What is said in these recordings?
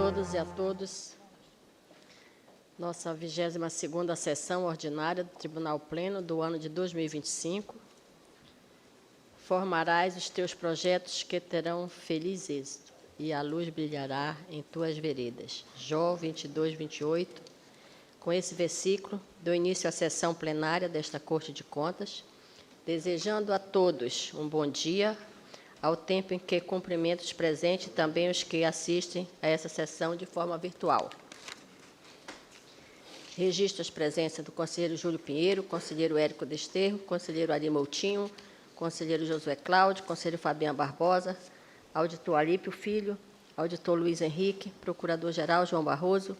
todas e a todos. Nossa 22ª sessão ordinária do Tribunal Pleno do ano de 2025. Formarás os teus projetos que terão feliz êxito, e a luz brilhará em tuas veredas. Jó 22, 28. Com esse versículo, dou início à sessão plenária desta Corte de Contas, desejando a todos um bom dia, ao tempo em que cumprimento os presentes e também os que assistem a essa sessão de forma virtual. Registro as presenças do conselheiro Júlio Pinheiro, conselheiro Érico Desterro, conselheiro Ari Moutinho, conselheiro Josué Cláudio, conselheiro Fabiano Barbosa, auditor Alípio Filho, auditor Luiz Henrique, procurador-geral João Barroso,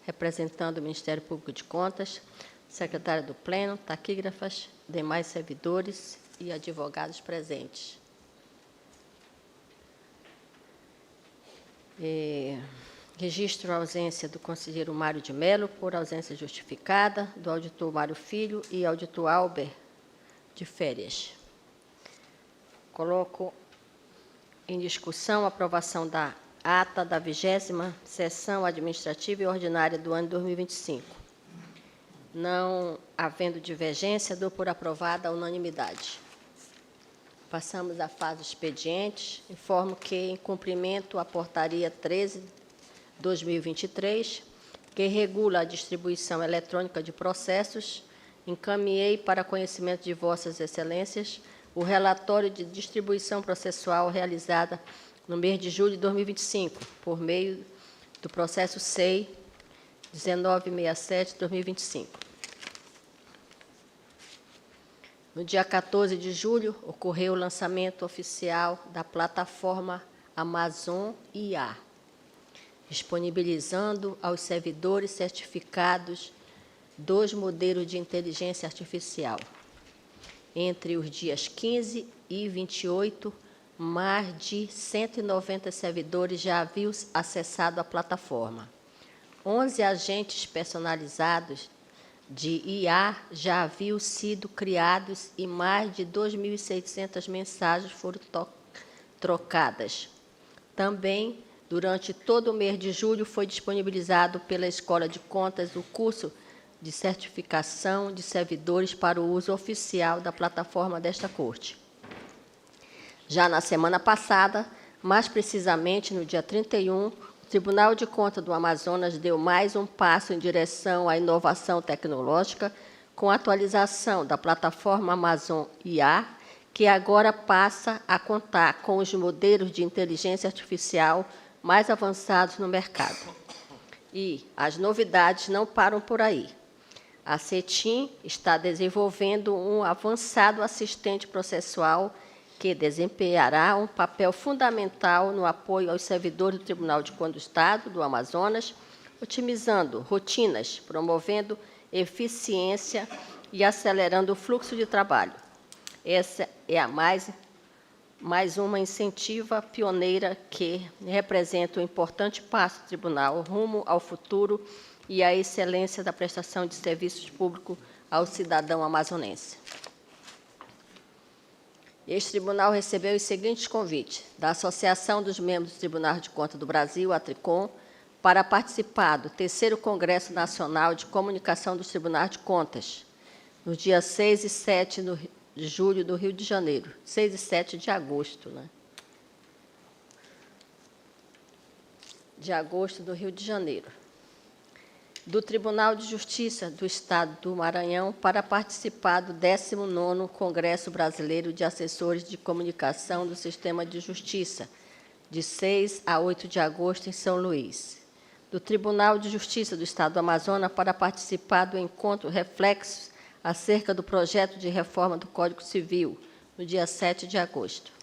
representando o Ministério Público de Contas, secretária do Pleno, taquígrafas, demais servidores e advogados presentes. Registro a ausência do conselheiro Mário de Mello, por ausência justificada, do auditor Mário Filho e auditor Albert, de férias. Coloco em discussão a aprovação da ata da 20ª sessão administrativa e ordinária do ano de 2025. Não havendo divergência, dou por aprovada a unanimidade. Passamos à fase de expedientes. Informo que, em cumprimento à portaria 13/2023, que regula a distribuição eletrônica de processos, encaminhei para conhecimento de Vossas Excelências o relatório de distribuição processual realizada no mês de julho de 2025, por meio do processo SEI 1967-2025. No dia 14 de julho, ocorreu o lançamento oficial da plataforma Amazon IA, disponibilizando aos servidores certificados 2 modelos de inteligência artificial. Entre os dias 15 e 28, mais de 190 servidores já haviam acessado a plataforma. 11 agentes personalizados de IA já haviam sido criados e mais de 2.600 mensagens foram trocadas. Também, durante todo o mês de julho, foi disponibilizado pela Escola de Contas o curso de certificação de servidores para o uso oficial da plataforma desta Corte. Já na semana passada, mais precisamente no dia 31, o Tribunal de Contas do Amazonas deu mais um passo em direção à inovação tecnológica com a atualização da plataforma Amazon IA, que agora passa a contar com os modelos de inteligência artificial mais avançados no mercado. E as novidades não param por aí. A CETIM está desenvolvendo um avançado assistente processual que desempenhará um papel fundamental no apoio aos servidores do Tribunal de Contas do Estado do Amazonas, otimizando rotinas, promovendo eficiência e acelerando o fluxo de trabalho. Essa é a mais uma iniciativa pioneira que representa um importante passo do Tribunal rumo ao futuro e à excelência da prestação de serviços públicos ao cidadão amazonense. Este tribunal recebeu os seguintes convites: da Associação dos Membros do Tribunal de Contas do Brasil, a TRICON, para participar do 3º Congresso Nacional de Comunicação dos Tribunais de Contas, nos dias 6 e 7 de julho, do Rio de Janeiro. 6 e 7 de agosto, né? De agosto, do Rio de Janeiro. Do Tribunal de Justiça do Estado do Maranhão para participar do 19º Congresso Brasileiro de Assessores de Comunicação do Sistema de Justiça, de 6 a 8 de agosto, em São Luís. Do Tribunal de Justiça do Estado do Amazonas para participar do encontro Reflexos acerca do projeto de reforma do Código Civil, no dia 7 de agosto.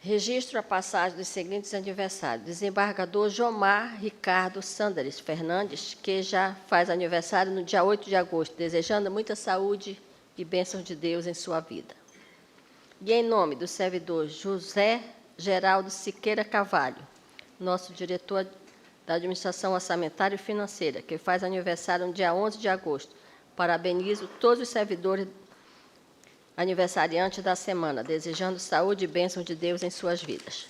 Registro a passagem dos seguintes aniversários: desembargador Jomar Ricardo Sandares Fernandes, que já faz aniversário no dia 8 de agosto, desejando muita saúde e bênçãos de Deus em sua vida. E em nome do servidor José Geraldo Siqueira Carvalho, nosso diretor da Administração Orçamentária e Financeira, que faz aniversário no dia 11 de agosto, parabenizo todos os servidores aniversariante da semana, desejando saúde e bênção de Deus em suas vidas.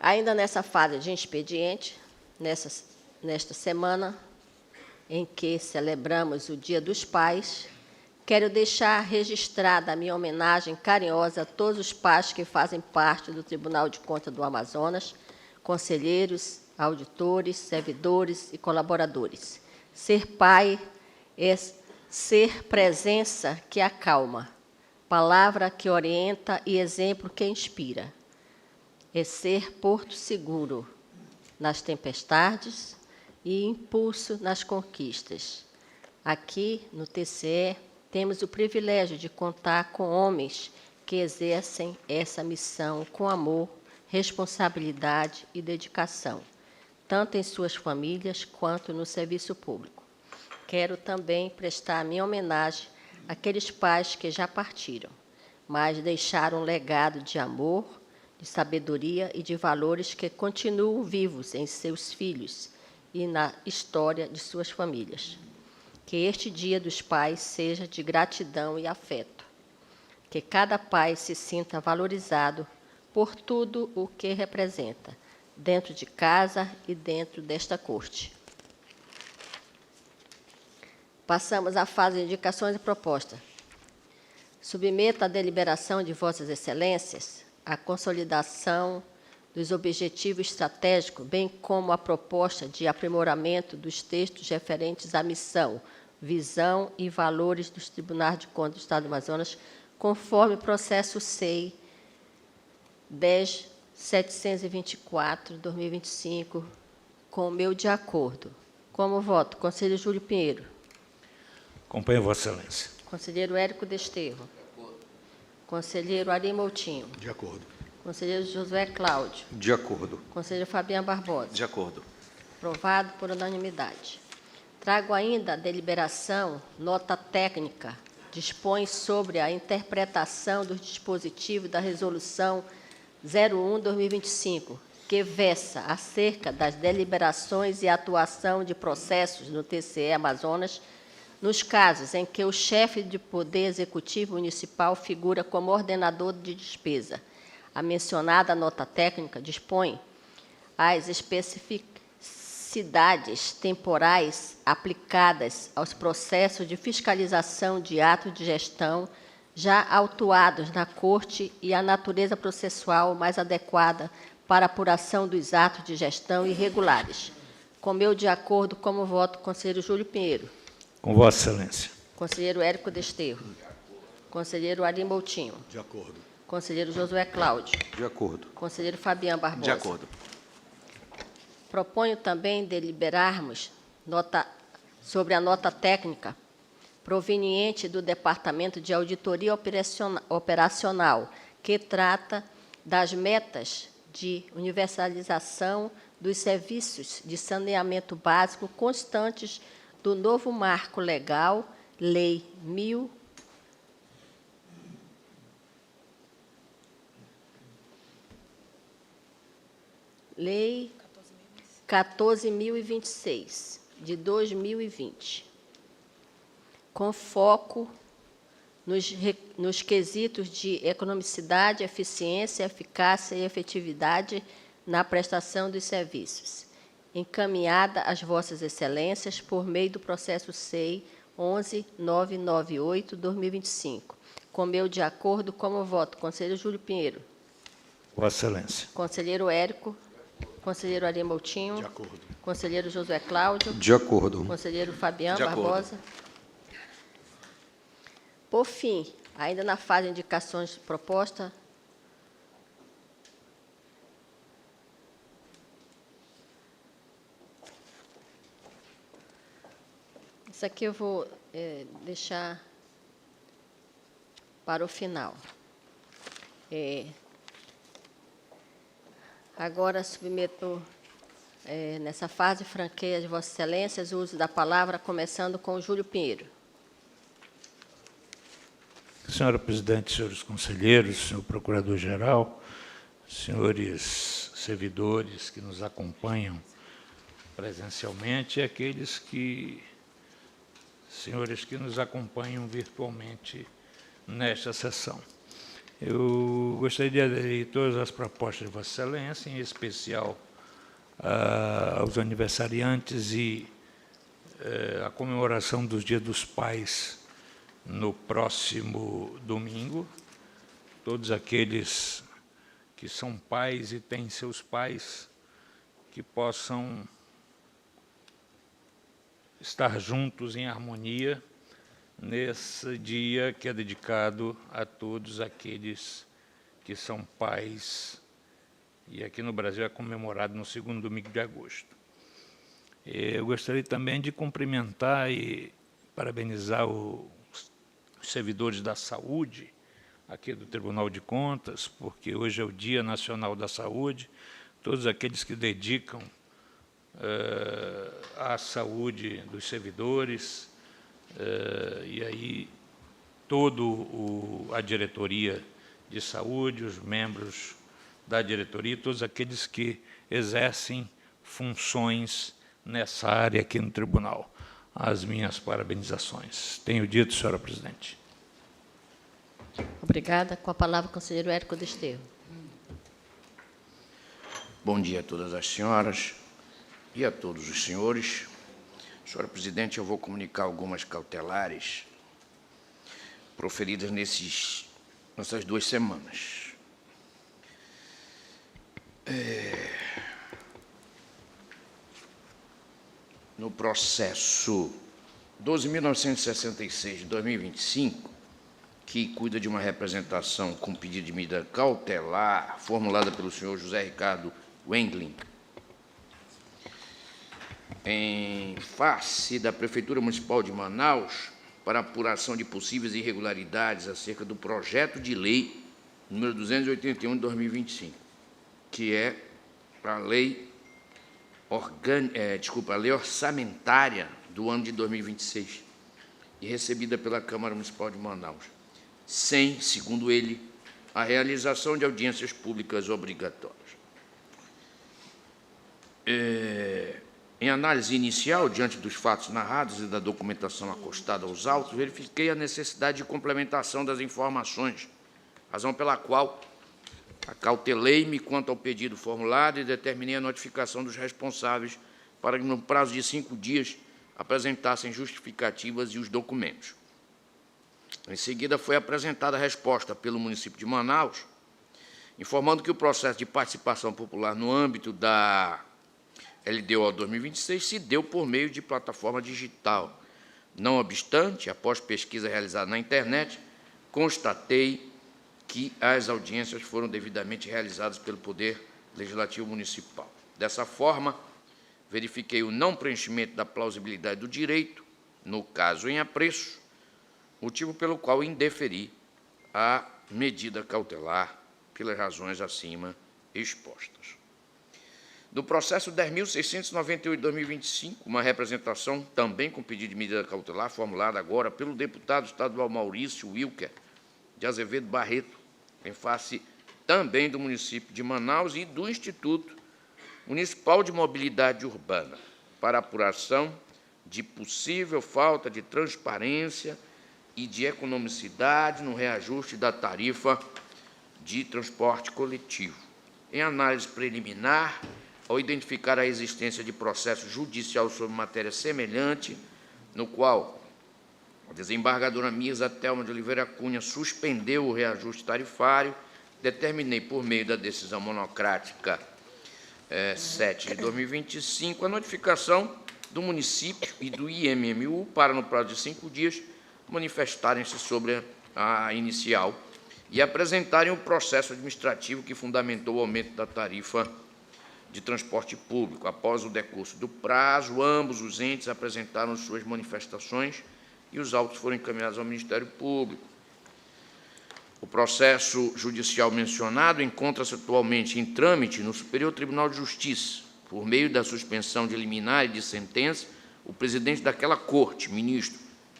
Ainda nessa fase de expediente, nesta semana em que celebramos o Dia dos Pais, quero deixar registrada a minha homenagem carinhosa a todos os pais que fazem parte do Tribunal de Contas do Amazonas, conselheiros, auditores, servidores e colaboradores. Ser pai é ser presença que acalma, palavra que orienta e exemplo que inspira. É ser porto seguro nas tempestades e impulso nas conquistas. Aqui, no TCE, temos o privilégio de contar com homens que exercem essa missão com amor, responsabilidade e dedicação, tanto em suas famílias quanto no serviço público. Quero também prestar minha homenagem àqueles pais que já partiram, mas deixaram um legado de amor, de sabedoria e de valores que continuam vivos em seus filhos e na história de suas famílias. Que este Dia dos Pais seja de gratidão e afeto. Que cada pai se sinta valorizado por tudo o que representa, dentro de casa e dentro desta corte. Passamos à fase de indicações e propostas. Submeto à deliberação de Vossas Excelências a consolidação dos objetivos estratégicos, bem como a proposta de aprimoramento dos textos referentes à missão, visão e valores dos Tribunais de Contas do Estado do Amazonas, conforme o processo SEI 10.724/2025, com o meu de acordo. Como voto? Conselheiro Júlio Pinheiro. Acompanho Vossa Excelência. Conselheiro Érico Desterro. Conselheiro Ari Moutinho. De acordo. Conselheiro Josué Cláudio. De acordo. Conselheiro Fabiano Barbosa. De acordo. Aprovado por unanimidade. Trago ainda a deliberação, nota técnica, dispõe sobre a interpretação dos dispositivos da Resolução 01/2025, que versa acerca das deliberações e atuação de processos no TCE Amazonas, nos casos em que o chefe de Poder Executivo Municipal figura como ordenador de despesa. A mencionada nota técnica dispõe as especificações temporais aplicadas aos processos de fiscalização de atos de gestão já autuados na Corte e a natureza processual mais adequada para a apuração dos atos de gestão irregulares. Com meu de acordo, como voto, conselheiro Júlio Pinheiro. Com Vossa Excelência. Conselheiro Érico Desterro. Conselheiro Ari Moutinho. De acordo. Conselheiro Josué Cláudio. De acordo. Conselheiro Fabiano Barbosa. De acordo. Proponho também deliberarmos sobre a nota técnica proveniente do Departamento de Auditoria Operacional, que trata das metas de universalização dos serviços de saneamento básico constantes do novo marco legal, Lei 14.026, de 2020, com foco nos quesitos de economicidade, eficiência, eficácia e efetividade na prestação dos serviços, encaminhada às Vossas Excelências por meio do processo SEI 11.998/2025. Com meu de acordo, como voto, conselheiro Júlio Pinheiro. Vossa Excelência. Conselheiro Érico. Conselheiro Ari Moutinho. De acordo. Conselheiro Josué Cláudio. De acordo. Conselheiro Fabiano De acordo. Barbosa. Por fim, ainda na fase de indicações de proposta, isso aqui eu vou deixar para o final. Agora submeto, nessa fase, franqueia de Vossas Excelências, o uso da palavra, começando com o Júlio Pinheiro. Senhora Presidente, senhores conselheiros, senhor Procurador-Geral, senhores servidores que nos acompanham presencialmente e aqueles senhores que nos acompanham virtualmente nesta sessão. Eu gostaria de aderir a todas as propostas de Vossa Excelência, em especial aos aniversariantes e a comemoração dos Dias dos Pais no próximo domingo. Todos aqueles que são pais e têm seus pais, que possam estar juntos em harmonia nesse dia que é dedicado a todos aqueles que são pais, e aqui no Brasil é comemorado no segundo domingo de agosto. Eu gostaria também de cumprimentar e parabenizar os servidores da saúde aqui do Tribunal de Contas, porque hoje é o Dia Nacional da Saúde, todos aqueles que dedicam à saúde dos servidores, e aí toda a diretoria de saúde, os membros da diretoria, todos aqueles que exercem funções nessa área aqui no tribunal. As minhas parabenizações. Tenho dito, senhora presidente. Obrigada. Com a palavra, o conselheiro Érico Desterro. Bom dia a todas as senhoras e a todos os senhores. Senhora presidente, eu vou comunicar algumas cautelares proferidas nessas 2 semanas. No processo 12.966 de 2025, que cuida de uma representação com pedido de medida cautelar, formulada pelo senhor José Ricardo Wendling, em face da Prefeitura Municipal de Manaus, para apuração de possíveis irregularidades acerca do projeto de lei número 281 de 2025, que é a lei orçamentária do ano de 2026, e recebida pela Câmara Municipal de Manaus, sem, segundo ele, a realização de audiências públicas obrigatórias. Em análise inicial, diante dos fatos narrados e da documentação acostada aos autos, verifiquei a necessidade de complementação das informações, razão pela qual acautelei-me quanto ao pedido formulado e determinei a notificação dos responsáveis para que, no prazo de 5 dias, apresentassem justificativas e os documentos. Em seguida, foi apresentada a resposta pelo município de Manaus, informando que o processo de participação popular no âmbito da LDO 2026 se deu por meio de plataforma digital. Não obstante, após pesquisa realizada na internet, constatei que as audiências foram devidamente realizadas pelo Poder Legislativo Municipal. Dessa forma, verifiquei o não preenchimento da plausibilidade do direito, no caso em apreço, motivo pelo qual indeferi a medida cautelar pelas razões acima expostas. No processo 10.698 de 2025, uma representação também com pedido de medida cautelar, formulada agora pelo deputado estadual Maurício Wilker de Azevedo Barreto, em face também do município de Manaus e do Instituto Municipal de Mobilidade Urbana, para apuração de possível falta de transparência e de economicidade no reajuste da tarifa de transporte coletivo. Em análise preliminar, ao identificar a existência de processo judicial sobre matéria semelhante, no qual a desembargadora Misa Thelma de Oliveira Cunha suspendeu o reajuste tarifário, determinei, por meio da decisão monocrática 7 de 2025, a notificação do município e do IMMU para, no prazo de 5 dias, manifestarem-se sobre a inicial e apresentarem o processo administrativo que fundamentou o aumento da tarifa de transporte público. Após o decurso do prazo, ambos os entes apresentaram suas manifestações e os autos foram encaminhados ao Ministério Público. O processo judicial mencionado encontra-se atualmente em trâmite no Superior Tribunal de Justiça. Por meio da suspensão de liminar e de sentença, o presidente daquela corte, ministro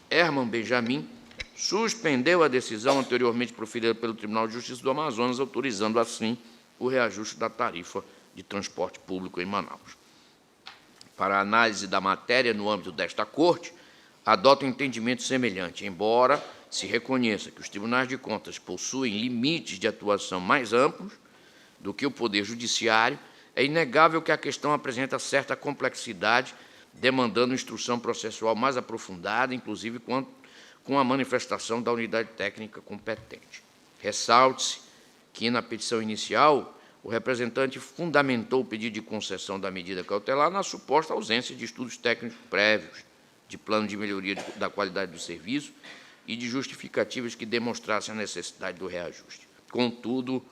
Herman Benjamin, suspendeu a decisão anteriormente proferida pelo Tribunal de Justiça do Amazonas, autorizando, assim, o reajuste da tarifa de transporte público em Manaus. Para a análise da matéria no âmbito desta corte, adota um entendimento semelhante, embora se reconheça que os tribunais de contas possuem limites de atuação mais amplos do que o Poder Judiciário, é inegável que a questão apresenta certa complexidade, demandando instrução processual mais aprofundada, inclusive com a manifestação da unidade técnica competente. Ressalte-se que, na petição inicial, o representante fundamentou o pedido de concessão da medida cautelar na suposta ausência de estudos técnicos prévios, de plano de melhoria da qualidade do serviço e de justificativas que demonstrassem a necessidade do reajuste. Contudo,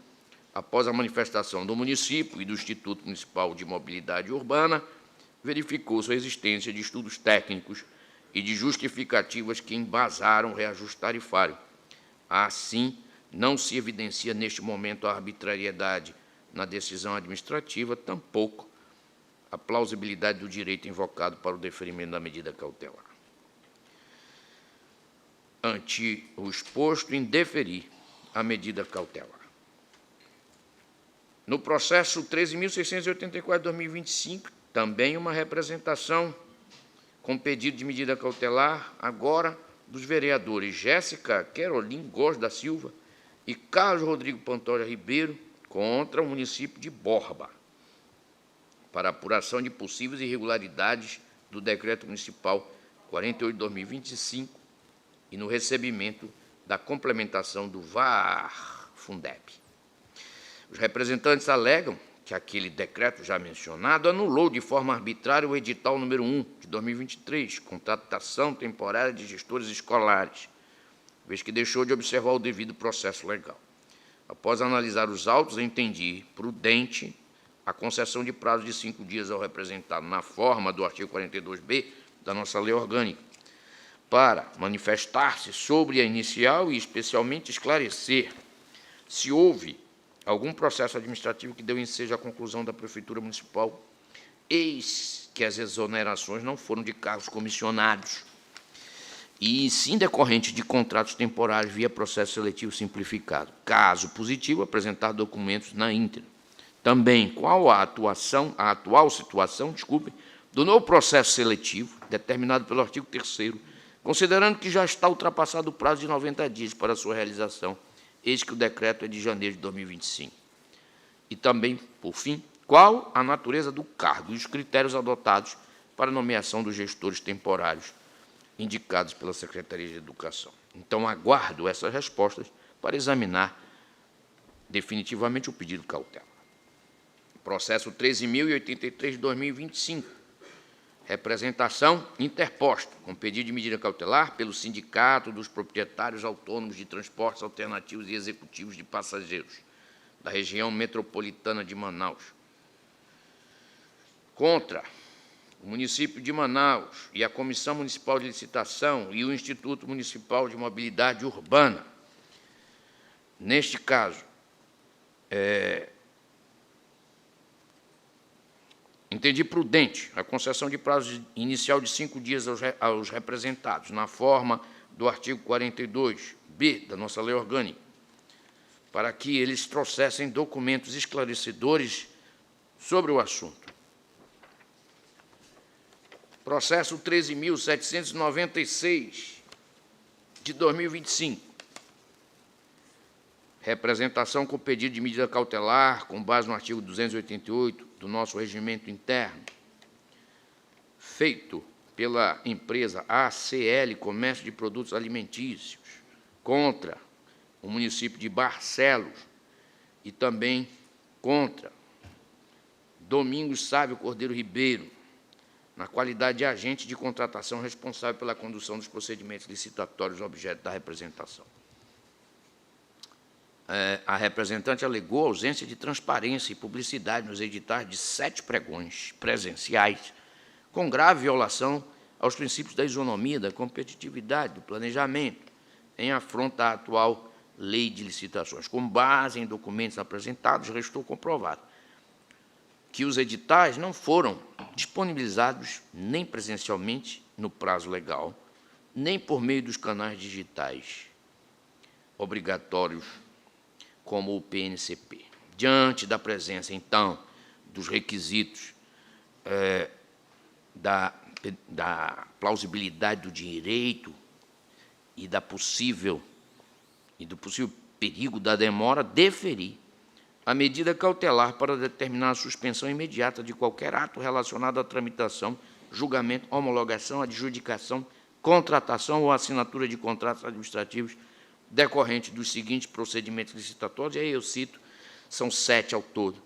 após a manifestação do município e do Instituto Municipal de Mobilidade Urbana, verificou-se a existência de estudos técnicos e de justificativas que embasaram o reajuste tarifário. Assim, não se evidencia neste momento a arbitrariedade na decisão administrativa, tampouco a plausibilidade do direito invocado para o deferimento da medida cautelar. Ante o exposto, indeferir a medida cautelar. No processo 13.684/2025, também uma representação com pedido de medida cautelar, agora dos vereadores Jéssica Querolim Góes da Silva e Carlos Rodrigo Pantoja Ribeiro, contra o município de Borba, para apuração de possíveis irregularidades do Decreto Municipal 48/2025 e no recebimento da complementação do VAR-Fundeb. Os representantes alegam que aquele decreto já mencionado anulou de forma arbitrária o edital número 1 de 2023, contratação temporária de gestores escolares, vez que deixou de observar o devido processo legal. Após analisar os autos, entendi prudente a concessão de prazo de 5 dias ao representado na forma do artigo 42b da nossa lei orgânica, para manifestar-se sobre a inicial e, especialmente, esclarecer se houve algum processo administrativo que deu ensejo à conclusão da Prefeitura Municipal, eis que as exonerações não foram de cargos comissionados, e sim decorrente de contratos temporários via processo seletivo simplificado. Caso positivo, apresentar documentos na íntegra. Também, qual a atual situação, do novo processo seletivo, determinado pelo artigo 3º, considerando que já está ultrapassado o prazo de 90 dias para sua realização, eis que o decreto é de janeiro de 2025. E também, por fim, qual a natureza do cargo e os critérios adotados para a nomeação dos gestores temporários indicados pela Secretaria de Educação. Então, aguardo essas respostas para examinar definitivamente o pedido cautelar. Processo 13.083 de 2025. Representação interposta, com pedido de medida cautelar pelo Sindicato dos Proprietários Autônomos de Transportes Alternativos e Executivos de Passageiros, da região metropolitana de Manaus. Contra o município de Manaus e a Comissão Municipal de Licitação e o Instituto Municipal de Mobilidade Urbana. Neste caso, entendi prudente a concessão de prazo inicial de 5 dias aos representados, na forma do artigo 42b da nossa lei orgânica, para que eles trouxessem documentos esclarecedores sobre o assunto. Processo 13.796 de 2025. Representação com pedido de medida cautelar, com base no artigo 288 do nosso regimento interno, feito pela empresa ACL Comércio de Produtos Alimentícios, contra o município de Barcelos e também contra Domingos Sávio Cordeiro Ribeiro, na qualidade de agente de contratação responsável pela condução dos procedimentos licitatórios objeto da representação. A representante alegou ausência de transparência e publicidade nos editais de 7 pregões presenciais, com grave violação aos princípios da isonomia, da competitividade, do planejamento, em afronta à atual lei de licitações. Com base em documentos apresentados, restou comprovado que os editais não foram disponibilizados nem presencialmente no prazo legal, nem por meio dos canais digitais obrigatórios, como o PNCP. Diante da presença, então, dos requisitos da plausibilidade do direito e do possível perigo da demora, deferir a medida cautelar para determinar a suspensão imediata de qualquer ato relacionado à tramitação, julgamento, homologação, adjudicação, contratação ou assinatura de contratos administrativos decorrente dos seguintes procedimentos licitatórios, e aí eu cito, são 7 ao todo.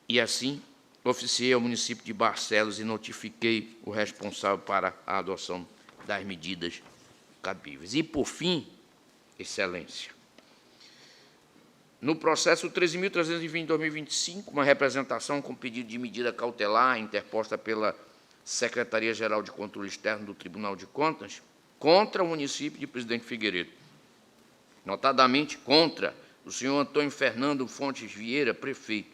E assim, oficiei ao município de Barcelos e notifiquei o responsável para a adoção das medidas cabíveis. E, por fim, Excelência, no processo 13.320/2025, uma representação com pedido de medida cautelar interposta pela Secretaria-Geral de Controle Externo do Tribunal de Contas contra o município de Presidente Figueiredo, notadamente contra o senhor Antônio Fernando Fontes Vieira, prefeito,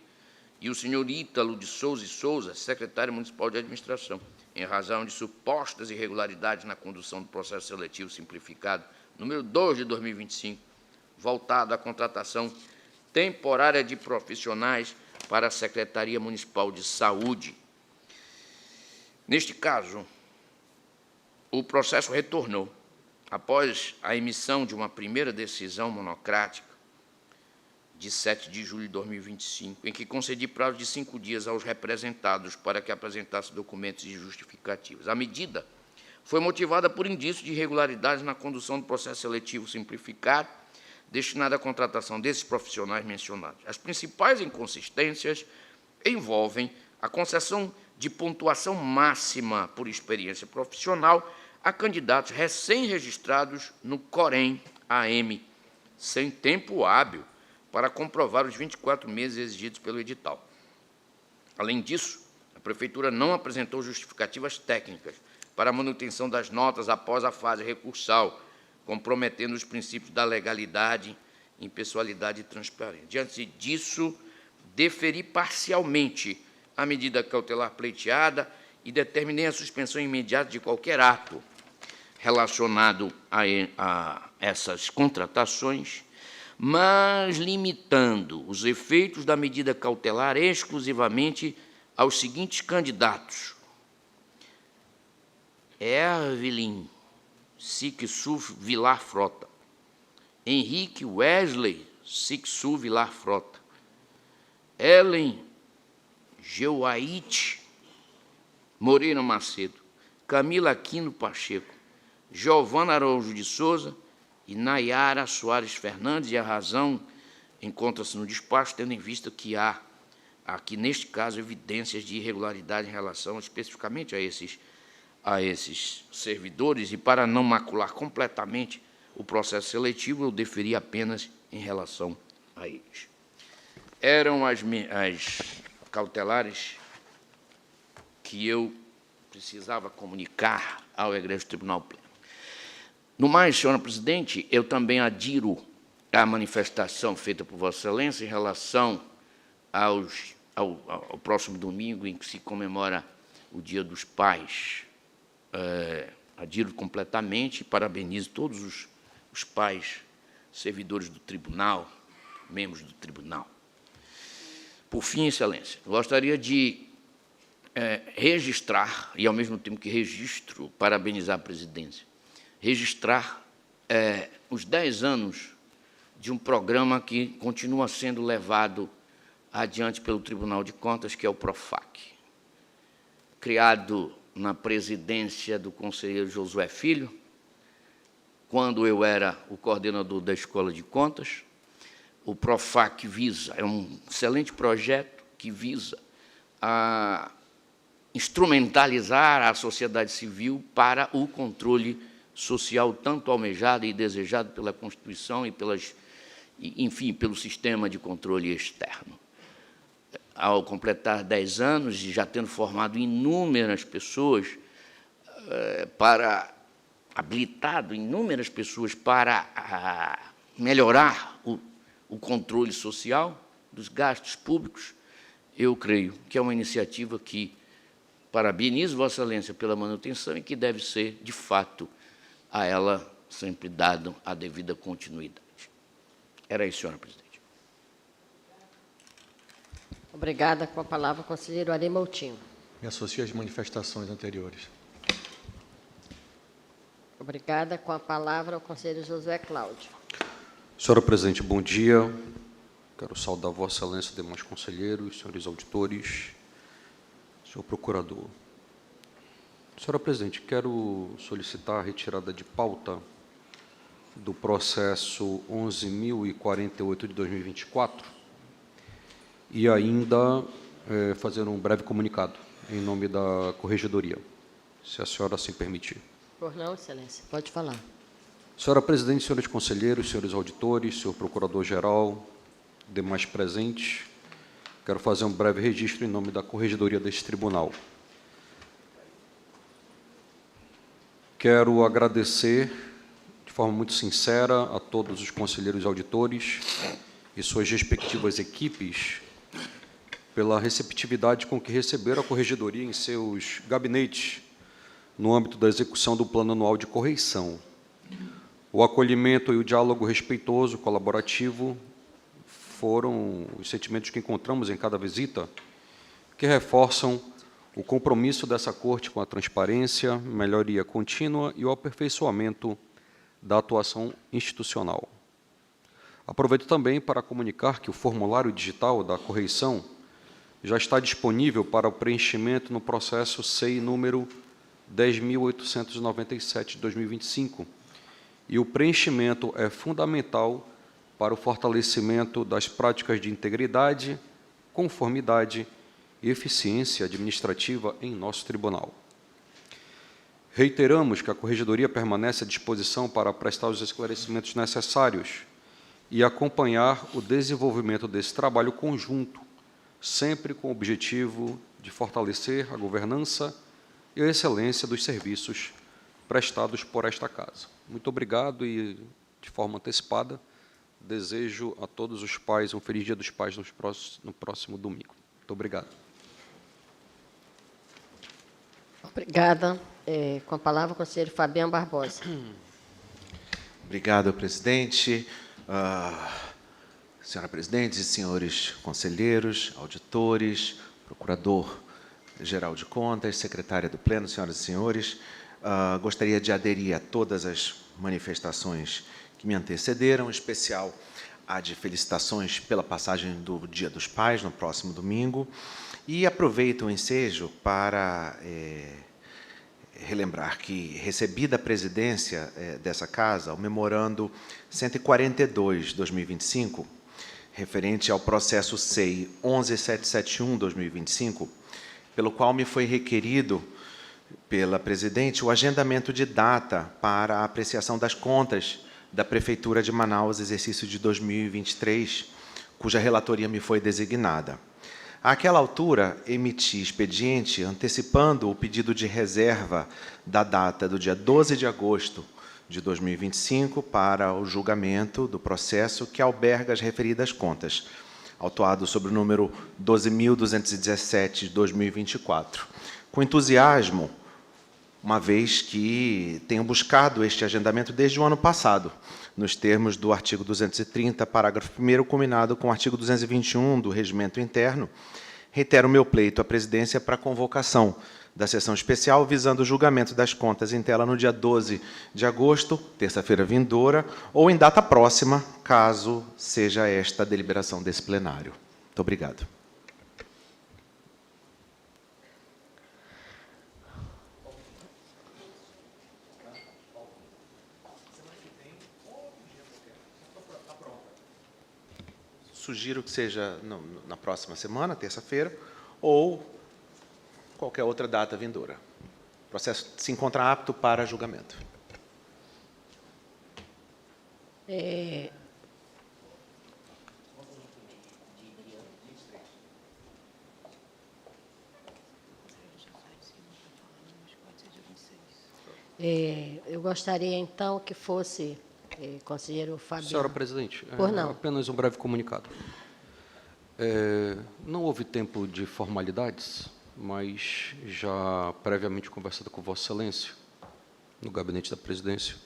e o senhor Ítalo de Souza e Souza, secretário municipal de administração, em razão de supostas irregularidades na condução do processo seletivo simplificado número 2 de 2025, voltado à contratação temporária de profissionais para a Secretaria Municipal de Saúde. Neste caso, o processo retornou, após a emissão de uma primeira decisão monocrática, de 7 de julho de 2025, em que concedi prazo de 5 dias aos representados para que apresentassem documentos e justificativas. A medida foi motivada por indícios de irregularidades na condução do processo seletivo simplificado, destinado à contratação desses profissionais mencionados. As principais inconsistências envolvem a concessão de pontuação máxima por experiência profissional a candidatos recém-registrados no Corém-AM, sem tempo hábil para comprovar os 24 meses exigidos pelo edital. Além disso, a Prefeitura não apresentou justificativas técnicas para a manutenção das notas após a fase recursal, comprometendo os princípios da legalidade, impessoalidade e transparência. Diante disso, deferi parcialmente a medida cautelar pleiteada e determinei a suspensão imediata de qualquer ato relacionado a essas contratações, mas limitando os efeitos da medida cautelar exclusivamente aos seguintes candidatos: Ervelin Sixu Vilar Frota, Henrique Wesley Sixu Vilar Frota, Ellen Geuaite Moreira Macedo, Camila Aquino Pacheco, Giovana Araújo de Souza e Nayara Soares Fernandes, e a razão encontra-se no despacho, tendo em vista que há aqui, neste caso, evidências de irregularidade em relação especificamente a esses servidores, e para não macular completamente o processo seletivo, eu deferi apenas em relação a eles. Eram as cautelares que eu precisava comunicar ao Egrégio Tribunal Pleno. No mais, senhora presidente, eu também adiro à manifestação feita por Vossa Excelência em relação ao próximo domingo, em que se comemora o Dia dos Pais. Adiro completamente e parabenizo todos os pais, servidores do tribunal, membros do tribunal. Por fim, Excelência, gostaria de registrar, e ao mesmo tempo que registro, parabenizar a presidência, registrar os 10 anos de um programa que continua sendo levado adiante pelo Tribunal de Contas, que é o PROFAC, criado na presidência do conselheiro Josué Filho, quando eu era o coordenador da Escola de Contas. O PROFAC é um excelente projeto que visa a instrumentalizar a sociedade civil para o controle social tanto almejado e desejado pela Constituição e enfim, pelo sistema de controle externo. Ao completar 10 anos e já tendo formado inúmeras pessoas habilitado inúmeras pessoas para melhorar o controle social dos gastos públicos, eu creio que é uma iniciativa que parabenizo Vossa Excelência pela manutenção e que deve ser, de fato, a ela sempre dado a devida continuidade. Era isso, senhora presidente. Obrigada. Com a palavra, o conselheiro Ari Moutinho. Me associo às manifestações anteriores. Obrigada. Com a palavra, o conselheiro Josué Cláudio. Senhora Presidente, bom dia. Quero saudar Vossa Excelência, demais conselheiros, senhores auditores, senhor procurador. Senhora Presidente, quero solicitar a retirada de pauta do processo 11.048 de 2024 e ainda fazer um breve comunicado em nome da Corregedoria, se a senhora assim permitir. Por não, Excelência, pode falar. Senhora Presidente, senhores conselheiros, senhores auditores, senhor Procurador-Geral, demais presentes, quero fazer um breve registro em nome da Corregedoria deste Tribunal. Quero agradecer, de forma muito sincera, a todos os conselheiros e auditores e suas respectivas equipes pela receptividade com que receberam a Corregedoria em seus gabinetes no âmbito da execução do Plano Anual de Correição. O acolhimento e o diálogo respeitoso, colaborativo, foram os sentimentos que encontramos em cada visita, que reforçam o compromisso dessa Corte com a transparência, melhoria contínua e o aperfeiçoamento da atuação institucional. Aproveito também para comunicar que o formulário digital da correição já está disponível para o preenchimento no processo SEI número 10.897 de 2025, e o preenchimento é fundamental para o fortalecimento das práticas de integridade, conformidade e eficiência administrativa em nosso tribunal. Reiteramos que a Corregedoria permanece à disposição para prestar os esclarecimentos necessários e acompanhar o desenvolvimento desse trabalho conjunto, sempre com o objetivo de fortalecer a governança e a excelência dos serviços prestados por esta Casa. Muito obrigado e, de forma antecipada, desejo a todos os pais um feliz Dia dos Pais no próximo domingo. Muito obrigado. Obrigada. Com a palavra, o conselheiro Fabiano Barbosa. Obrigado, presidente. Senhora Presidente e senhores conselheiros, auditores, Procurador-Geral de Contas, Secretária do Pleno, senhoras e senhores, gostaria de aderir a todas as manifestações que me antecederam, em especial a de felicitações pela passagem do Dia dos Pais, no próximo domingo, e aproveito o ensejo para relembrar que recebi da presidência dessa Casa o memorando 142/2025, referente ao processo SEI 11.771/2025, pelo qual me foi requerido pela presidente o agendamento de data para a apreciação das contas da Prefeitura de Manaus, exercício de 2023, cuja relatoria me foi designada. Àquela altura, emiti expediente antecipando o pedido de reserva da data do dia 12 de agosto de 2025 para o julgamento do processo que alberga as referidas contas, autuado sob o número 12.217 de 2024. Com entusiasmo, uma vez que tenho buscado este agendamento desde o ano passado, nos termos do artigo 230, parágrafo 1º, combinado com o artigo 221 do Regimento Interno, reitero o meu pleito à presidência para a convocação da sessão especial visando o julgamento das contas em tela no dia 12 de agosto, terça-feira vindoura, ou em data próxima, caso seja esta a deliberação desse plenário. Muito obrigado. Sugiro que seja na próxima semana, terça-feira, ou qualquer outra data vindoura. O processo se encontra apto para julgamento. Eu gostaria, então, que fosse, conselheiro Fabiano. Senhora Presidente, Por não. apenas um breve comunicado. Não houve tempo de formalidades, mas já previamente conversado com Vossa Excelência, no gabinete da presidência,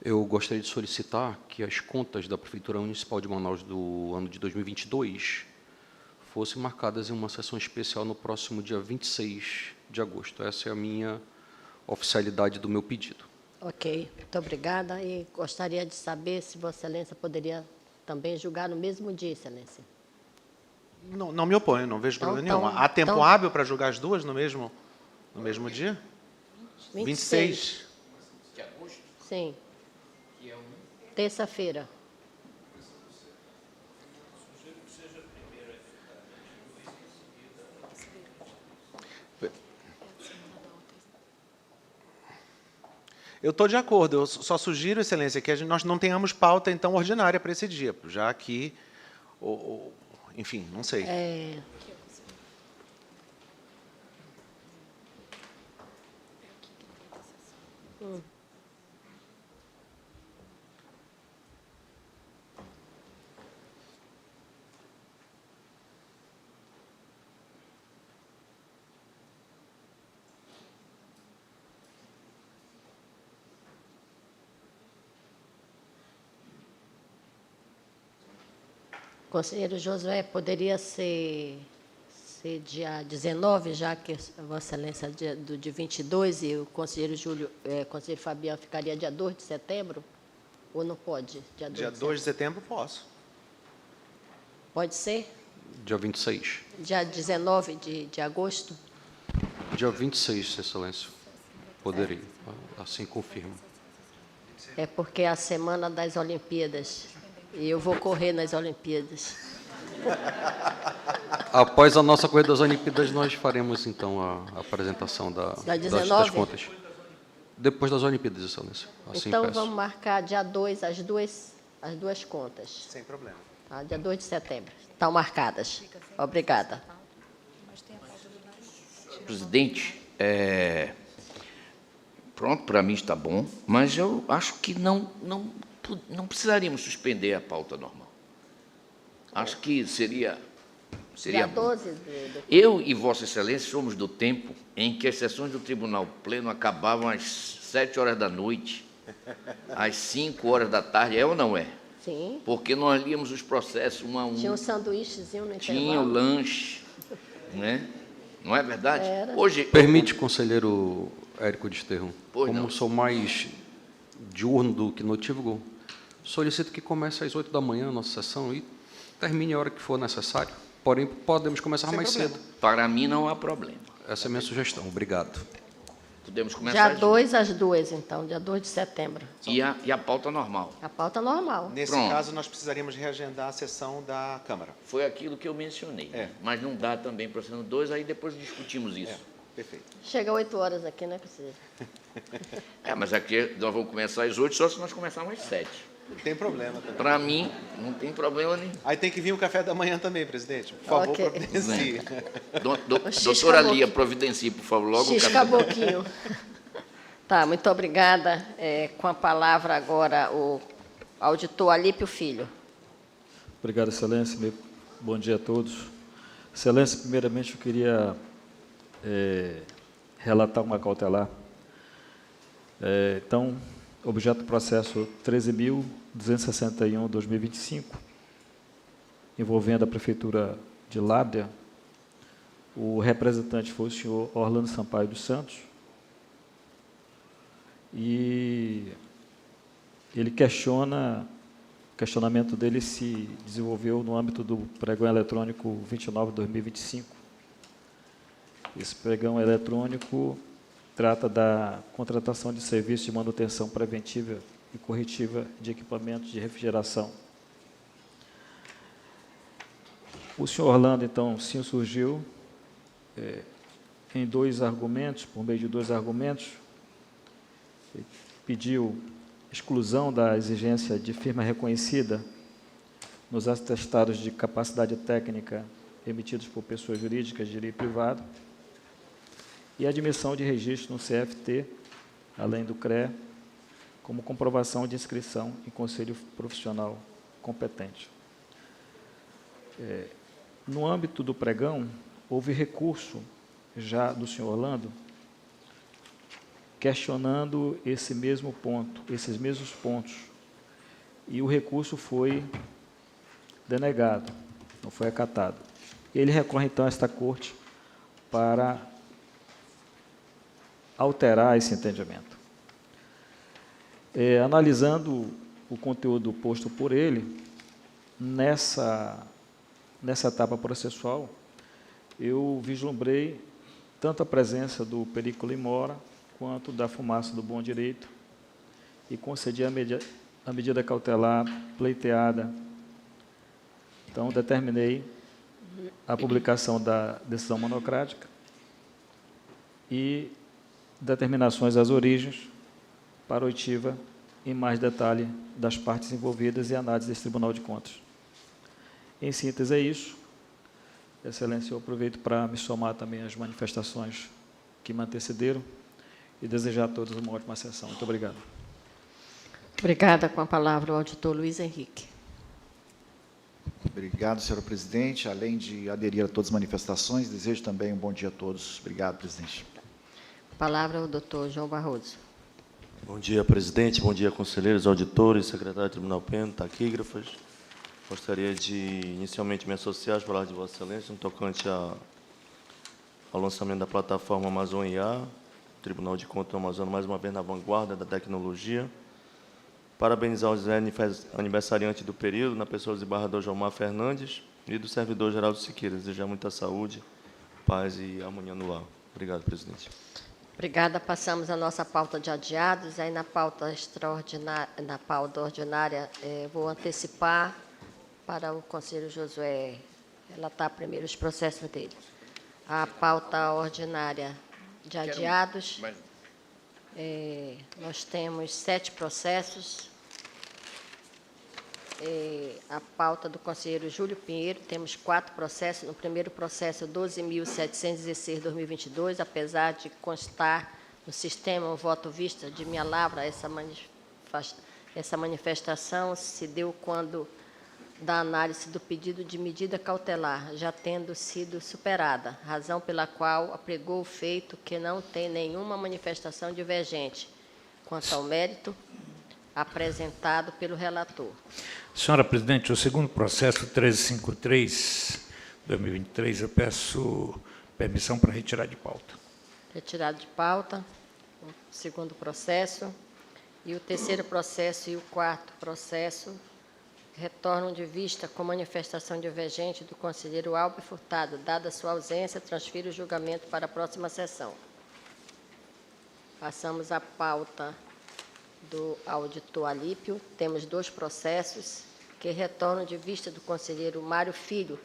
eu gostaria de solicitar que as contas da Prefeitura Municipal de Manaus do ano de 2022 fossem marcadas em uma sessão especial no próximo dia 26 de agosto. Essa é a minha oficialidade do meu pedido. Ok, muito obrigada. E gostaria de saber se Vossa Excelência poderia também julgar no mesmo dia, Excelência. Não me oponho, não vejo problema nenhum. Há tempo então- hábil para julgar as duas no mesmo dia? 26. Sim. Terça-feira. Eu estou de acordo, eu só sugiro, Excelência, que nós não tenhamos pauta, então, ordinária para esse dia, já que, enfim, não sei. Conselheiro Josué, poderia ser dia 19, já que Vossa Excelência é do dia 22 e o conselheiro conselheiro Fabiano ficaria dia 2 de setembro? Ou não pode? Dia 2 de setembro, posso. Pode ser? Dia 26. Dia 19 de agosto? Dia 26, Excelência. Poderia. Assim confirmo. É porque é a semana das Olimpíadas. E eu vou correr nas Olimpíadas. Após a nossa corrida das Olimpíadas, nós faremos, então, a apresentação das 19? contas. Depois das Olimpíadas, Excelência. Assim Então, peço. vamos marcar dia 2 as duas contas. Sem problema. Tá? Dia 2 de setembro. Estão marcadas. Obrigada. Presidente, pronto, para mim está bom, mas eu acho que não precisaríamos suspender a pauta normal. Acho que seria Dia bom. 12 Eu e Vossa Excelência somos do tempo em que as sessões do Tribunal Pleno acabavam às 7 horas da noite, às 5 horas da tarde, é ou não é? Sim. Porque nós líamos os processos um a um. Tinha um sanduíchezinho no intervalo. Tinha o lanche, né? Não é verdade? Era. Hoje, Permite, conselheiro Érico Desterro, Pois como não. sou mais diurno do que notívago, solicito que comece às 8 da manhã a nossa sessão e termine a hora que for necessário. Porém, podemos começar Sem mais problema. cedo. para mim não há problema. Essa é a minha sugestão. Obrigado. Podemos começar Dia às 2 às 2, então. Dia 2 de setembro. E a pauta normal. A pauta normal. Nesse Pronto. caso, nós precisaríamos reagendar a sessão da Câmara. Foi aquilo que eu mencionei. Mas não dá também para ser no 2, aí depois discutimos isso. Perfeito. Chega 8 horas aqui, né, conselheiro? Mas aqui nós vamos começar às 8, só se nós começarmos às 7. Não tem problema também. Para mim, não tem problema nenhum. Aí tem que vir o café da manhã também, presidente. Por favor, Ok. providencie. X Doutora acabou. Lia, providencie, por favor, logo o X café. Caboquinho. Tá, muito obrigada. Com a palavra agora o auditor Alípio Filho. Obrigado, Excelência. Bom dia a todos. Excelência, primeiramente eu queria relatar uma cautelar. Então, objeto do processo 13.261/2025, envolvendo a Prefeitura de Lábrea. O representante foi o senhor Orlando Sampaio dos Santos, e ele o questionamento dele se desenvolveu no âmbito do pregão eletrônico 29/2025. Esse pregão eletrônico trata da contratação de serviços de manutenção preventiva e corretiva de equipamentos de refrigeração. O senhor Orlando, então, se insurgiu em dois argumentos, por meio de dois argumentos, pediu exclusão da exigência de firma reconhecida nos atestados de capacidade técnica emitidos por pessoas jurídicas de direito privado e admissão de registro no CFT, além do CRE, como comprovação de inscrição em conselho profissional competente. No âmbito do pregão, houve recurso já do senhor Orlando questionando esses mesmos pontos, e o recurso foi denegado, não foi acatado. Ele recorre, então, a esta corte para alterar esse entendimento. Analisando o conteúdo posto por ele, nessa etapa processual, eu vislumbrei tanto a presença do periculo in mora, quanto da fumaça do bom direito, e concedi a medida cautelar pleiteada. Então, determinei a publicação da decisão monocrática e determinações às origens para oitiva em mais detalhe das partes envolvidas e análise desse Tribunal de Contas. Em síntese, é isso. Excelência, eu aproveito para me somar também às manifestações que me antecederam e desejar a todos uma ótima sessão. Muito obrigado. Obrigada. Com a palavra o auditor Luiz Henrique. Obrigado, senhora presidente. Além de aderir a todas as manifestações, desejo também um bom dia a todos. Obrigado, presidente. A palavra ao doutor João Barroso. Bom dia, presidente. Bom dia, conselheiros, auditores, secretário do Tribunal Pleno, taquígrafas. Gostaria de, inicialmente, me associar às palavras de Vossa Excelência no tocante ao lançamento da plataforma Amazon IA, Tribunal de Contas do Amazonas, mais uma vez na vanguarda da tecnologia. Parabenizar os aniversariantes do período, na pessoa do desembargador Jomar Fernandes e do servidor Geraldo Siqueira. Desejar muita saúde, paz e harmonia no lar. Obrigado, presidente. Obrigada. Passamos a nossa pauta de adiados. Aí, na pauta extraordinária, na pauta ordinária, vou antecipar para o conselheiro Josué relatar primeiro os processos dele. A pauta ordinária de adiados, nós temos 7 processos. A pauta do conselheiro Júlio Pinheiro, temos 4 processos. No primeiro processo, 12.716/2022, apesar de constar no sistema o voto vista de minha lavra, essa manifestação se deu quando da análise do pedido de medida cautelar, já tendo sido superada, razão pela qual apregou o feito que não tem nenhuma manifestação divergente quanto ao mérito apresentado pelo relator. Senhora presidente, o segundo processo, 1353/2023, eu peço permissão para retirar de pauta. Retirado de pauta, o segundo processo, e o terceiro processo e o quarto processo retornam de vista com manifestação divergente do conselheiro Albe Furtado. Dada sua ausência, transfiro o julgamento para a próxima sessão. Passamos à pauta do auditor Alípio. Temos 2 processos que retornam de vista do conselheiro Mário Filho,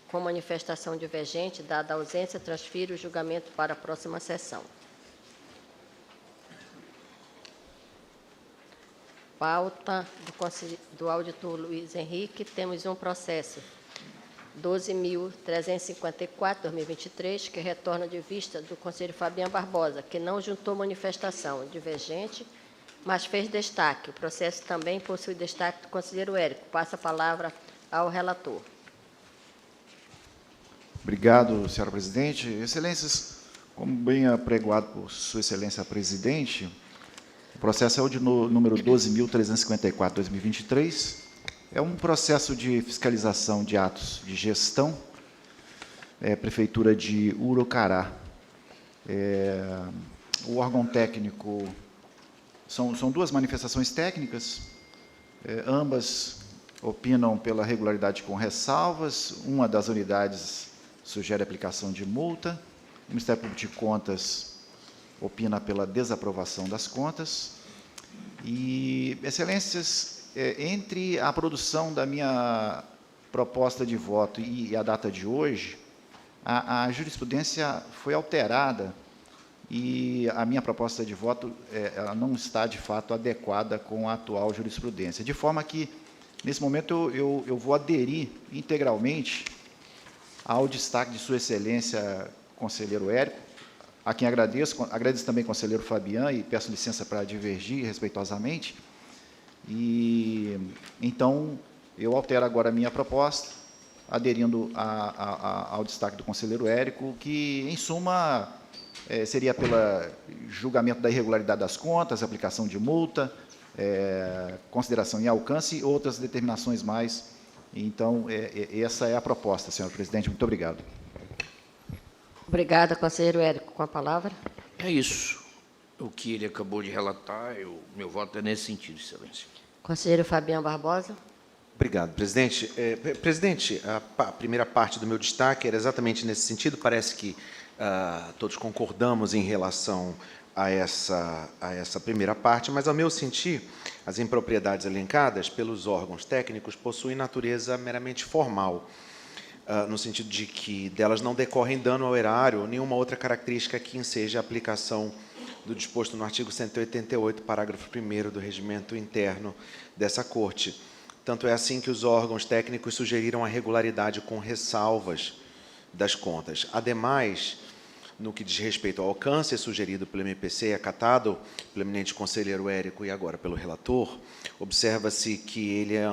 com manifestação divergente. Dada a ausência, transfiro o julgamento para a próxima sessão. Pauta do auditor Luiz Henrique, temos um processo, 12.354/2023, que retorna de vista do conselheiro Fabiano Barbosa, que não juntou manifestação divergente, mas fez destaque. O processo também possui destaque do conselheiro Érico. Passa a palavra ao relator. Obrigado, senhora presidente. Excelências, como bem apregoado por sua excelência a presidente, o processo é o de número 12.354/2023. É um processo de fiscalização de atos de gestão, Prefeitura de Urucará. O órgão técnico, são 2 manifestações técnicas, ambas opinam pela regularidade com ressalvas. Uma das unidades sugere aplicação de multa, o Ministério Público de Contas opina pela desaprovação das contas. E, excelências, entre a produção da minha proposta de voto e a data de hoje, a jurisprudência foi alterada e a minha proposta de voto ela não está, de fato, adequada com a atual jurisprudência. De forma que, nesse momento, eu vou aderir integralmente ao destaque de sua excelência, conselheiro Érico, a quem agradeço também ao conselheiro Fabiano e peço licença para divergir respeitosamente. E, então, eu altero agora a minha proposta, aderindo ao destaque do conselheiro Érico, que, em suma, seria pelo julgamento da irregularidade das contas, aplicação de multa, consideração em alcance e outras determinações mais. Então, essa é a proposta, senhor presidente. Muito obrigado. Obrigada, conselheiro Érico. Com a palavra. É isso. o que ele acabou de relatar, meu voto é nesse sentido, Excelência. Conselheiro Fabiano Barbosa. Obrigado, presidente. Presidente, a primeira parte do meu destaque era exatamente nesse sentido. Parece que todos concordamos em relação a essa primeira parte, mas, ao meu sentir, as impropriedades elencadas pelos órgãos técnicos possuem natureza meramente formal, no sentido de que delas não decorrem dano ao erário ou nenhuma outra característica que enseje a aplicação do disposto no artigo 188, parágrafo 1º do regimento interno dessa Corte. Tanto é assim que os órgãos técnicos sugeriram a regularidade com ressalvas das contas. Ademais, no que diz respeito ao alcance sugerido pelo MPC e acatado pelo eminente conselheiro Érico e agora pelo relator, observa-se que ele é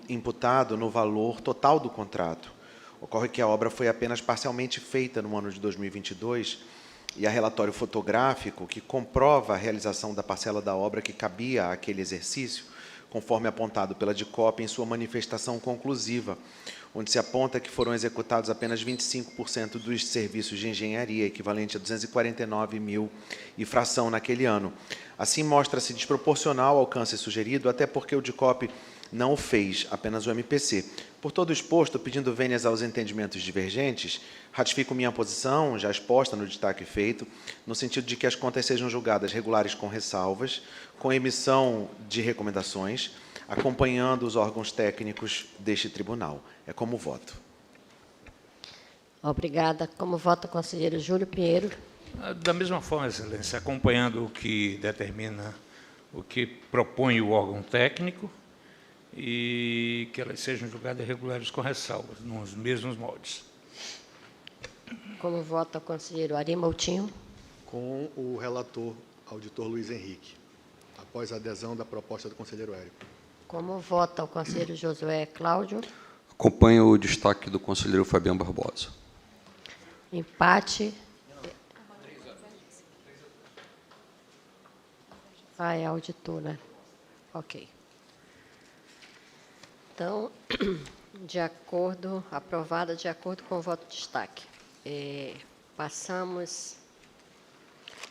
imputado no valor total do contrato. Ocorre que a obra foi apenas parcialmente feita no ano de 2022 e há relatório fotográfico que comprova a realização da parcela da obra que cabia àquele exercício, conforme apontado pela DICOP em sua manifestação conclusiva, onde se aponta que foram executados apenas 25% dos serviços de engenharia, equivalente a 249 mil e fração naquele ano. Assim, mostra-se desproporcional o alcance sugerido, até porque o DICOP não o fez, apenas o MPC. Por todo o exposto, pedindo vênias aos entendimentos divergentes, ratifico minha posição, já exposta no destaque feito, no sentido de que as contas sejam julgadas regulares com ressalvas, com emissão de recomendações, acompanhando os órgãos técnicos deste tribunal. É como voto. Obrigada. Como vota o conselheiro Júlio Pinheiro? Da mesma forma, Excelência, acompanhando o que determina, o que propõe o órgão técnico, e que elas sejam julgadas regulares com ressalvas, nos mesmos moldes. Como vota o conselheiro Ari Moutinho? Com o relator, auditor Luiz Henrique, após a adesão da proposta do conselheiro Érico. Como vota o conselheiro Josué Cláudio? Acompanho o destaque do conselheiro Fabiano Barbosa. Empate. É auditor, né? Ok. Então, aprovada de acordo com o voto de destaque. Passamos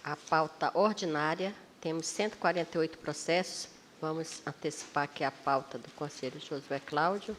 à pauta ordinária. Temos 148 processos. Vamos antecipar aqui a pauta do conselheiro Josué Cláudio.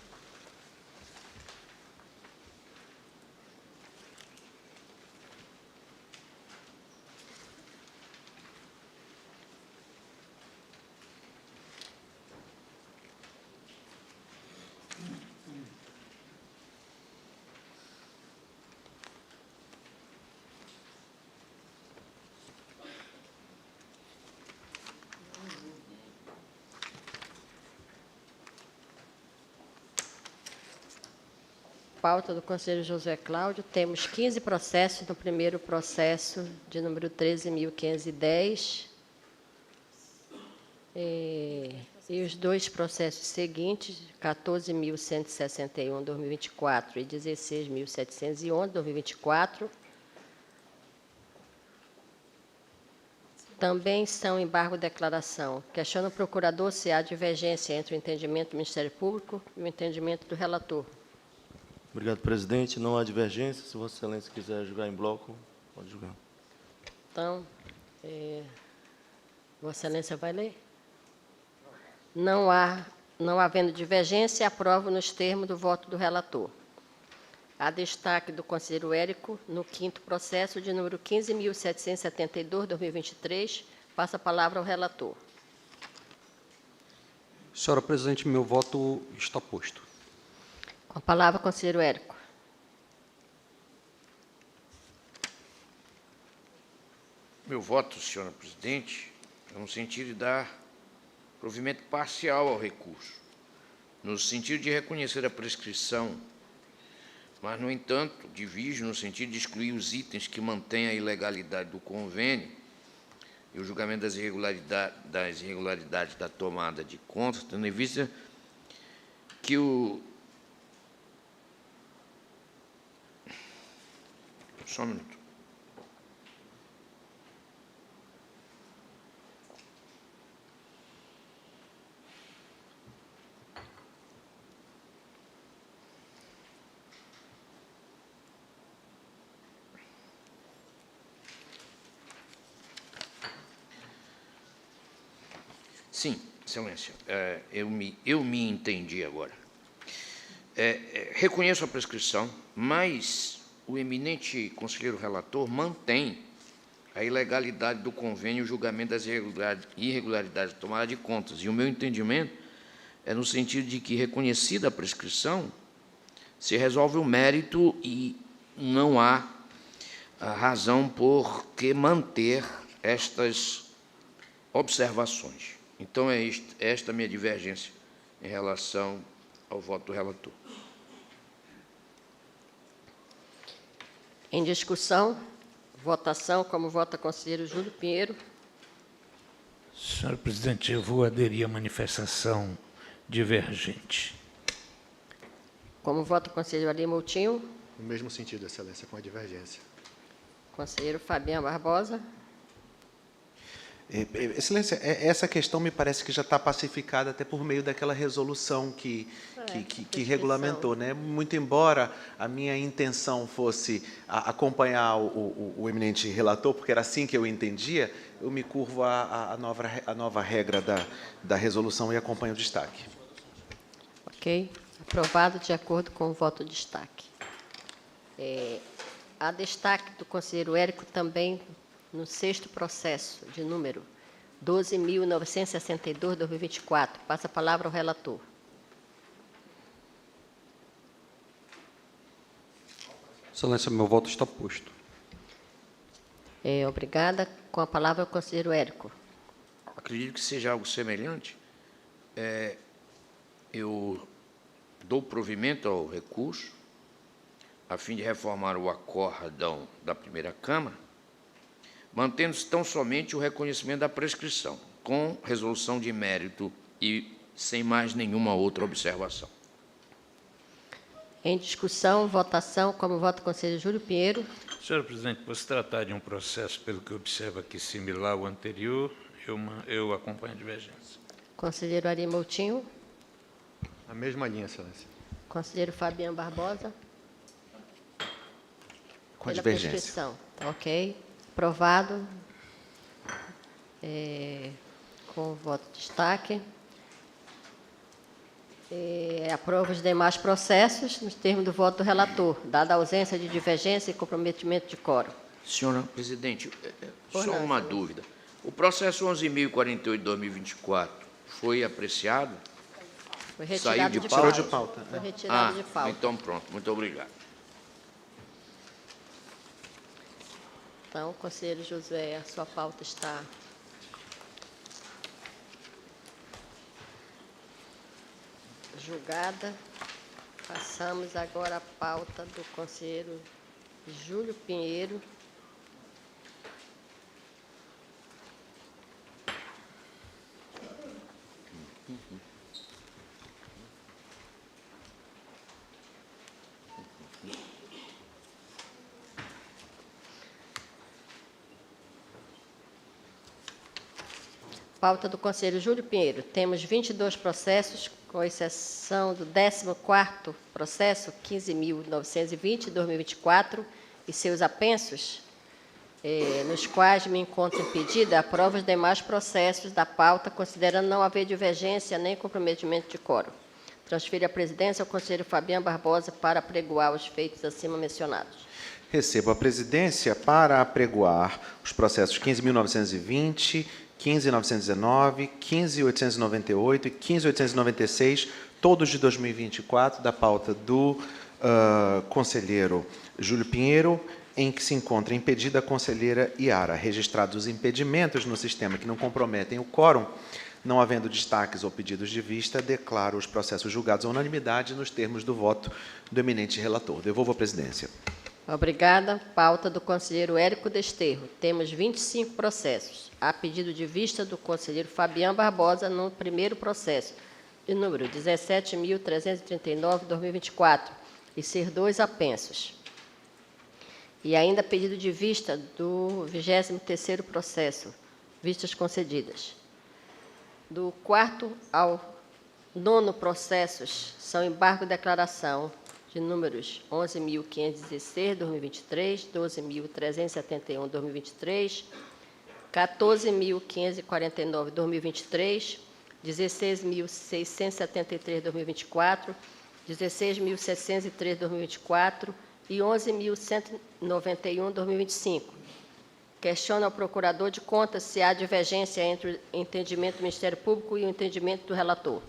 Pauta do conselheiro Josué Cláudio, temos 15 processos. No primeiro processo, de número 13.510, e os dois processos seguintes, 14.161, 2024, e 16.711, 2024, também são embargo declaração. Questiona o procurador se há divergência entre o entendimento do Ministério Público e o entendimento do relator. Obrigado, presidente. Não há divergência. Se Vossa Excelência quiser julgar em bloco, pode julgar. Então, Vossa Excelência vai ler? Não havendo divergência, aprovo nos termos do voto do relator. Há destaque do conselheiro Érico no 5º processo, de número 15.772, 2023. Passa a palavra ao relator. Senhora presidente, meu voto está posto. Com a palavra, conselheiro Érico. Meu voto, senhora presidente, é no sentido de dar provimento parcial ao recurso, no sentido de reconhecer a prescrição, mas, no entanto, divirge no sentido de excluir os itens que mantêm a ilegalidade do convênio e o julgamento das irregularidades da tomada de contas, tendo em vista que Só um minuto. Sim, Excelência, eu me entendi agora. Reconheço a prescrição, mas o eminente conselheiro relator mantém a ilegalidade do convênio e o julgamento das irregularidades de tomada de contas. E o meu entendimento é no sentido de que, reconhecida a prescrição, se resolve o mérito e não há razão por que manter estas observações. Então, é esta a minha divergência em relação ao voto do relator. Em discussão, votação, como vota o conselheiro Júlio Pinheiro. Senhor presidente, eu vou aderir à manifestação divergente. Como vota o conselheiro Ari Moutinho. No mesmo sentido, Excelência, com a divergência. Conselheiro Fabiano Barbosa. Excelência, essa questão me parece que já está pacificada até por meio daquela resolução que regulamentou, né? Muito embora a minha intenção fosse acompanhar o eminente relator, porque era assim que eu entendia, eu me curvo à nova regra da resolução e acompanho o destaque. Ok. Aprovado de acordo com o voto de destaque. Há destaque do conselheiro Érico também no 6º processo, de número 12.962/2024. Passa a palavra ao relator. Excelência, meu voto está posto. Obrigada. Com a palavra o conselheiro Érico. Acredito que seja algo semelhante. Eu dou provimento ao recurso, a fim de reformar o acórdão da primeira Câmara, mantendo-se tão somente o reconhecimento da prescrição, com resolução de mérito e sem mais nenhuma outra observação. Em discussão, votação, como vota o conselheiro Júlio Pinheiro. Senhor presidente, por se tratar de um processo, pelo que eu observo aqui, similar ao anterior, eu acompanho a divergência. Conselheiro Ari Moutinho. Na mesma linha, Excelência. Conselheiro Fabiano Barbosa. Com a Pela divergência. prescrição. Tá, ok. Aprovado. Com o voto de destaque. Aprova os demais processos, nos termos do voto do relator, dada a ausência de divergência e comprometimento de quórum. Senhora presidente, Pois só não, uma senhor. dúvida. O processo 11.048/2024 foi apreciado? Foi Saiu retirado de de pauta? pauta. Tirou de pauta, Foi né? retirado de pauta. Então pronto. Muito obrigado. Então, conselheiro Josué, a sua pauta está julgada. Passamos agora à pauta do conselheiro Júlio Pinheiro. Pauta do conselheiro Júlio Pinheiro. Temos 22 processos, com exceção do 14º processo, 15.920/2024, e seus apensos, nos quais me encontro impedida, aprova os demais processos da pauta, considerando não haver divergência nem comprometimento de quórum. Transfiro a presidência ao conselheiro Fabiano Barbosa para apregoar os feitos acima mencionados. Recebo a presidência para apregoar os processos 15.920, 15.919, 15.898 e 15.896, todos de 2024, da pauta do conselheiro Júlio Pinheiro, em que se encontra impedida a conselheira Iara. Registrados os impedimentos no sistema que não comprometem o quórum, não havendo destaques ou pedidos de vista, declaro os processos julgados à unanimidade nos termos do voto do eminente relator. Devolvo a presidência. Obrigada. Pauta do conselheiro Érico Desterro. Temos 25 processos. Há pedido de vista do conselheiro Fabiano Barbosa no primeiro processo, de número 17.339/2024, e ser 2 apensos. E ainda pedido de vista do 23º processo, vistas concedidas. Do 4º ao 9º processos são embargo de declaração de números 11.516/2023, 12.371/2023, 14.549/2023, 16.673/2024, 16.703/2024 e 11.191/2025. Questiona ao Procurador de Contas se há divergência entre o entendimento do Ministério Público e o entendimento do relator.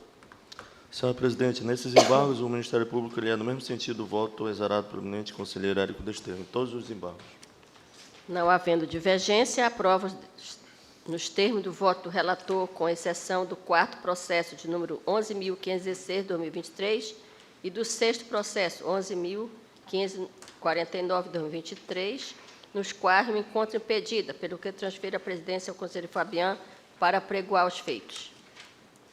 Senhor presidente, nesses embargos, o Ministério Público é no mesmo sentido do voto exarado pelo eminente conselheiro Érico Desterro, todos os embargos. Não havendo divergência, aprovo nos termos do voto do relator, com exceção do 4º processo de número 11.516/2023 e do 6º processo 11.549/2023, nos quais me encontro impedida, pelo que transfiro a presidência ao conselheiro Fabian para apregoar os feitos.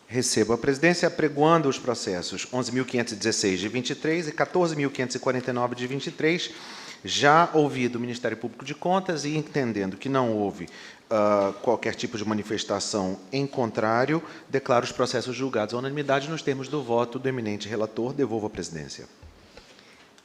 Recebo a presidência apregoando os processos 11.516 de 23 e 14.549 de 23, já ouvido o Ministério Público de Contas e entendendo que não houve qualquer tipo de manifestação em contrário, declaro os processos julgados à unanimidade nos termos do voto do eminente relator. Devolvo a presidência.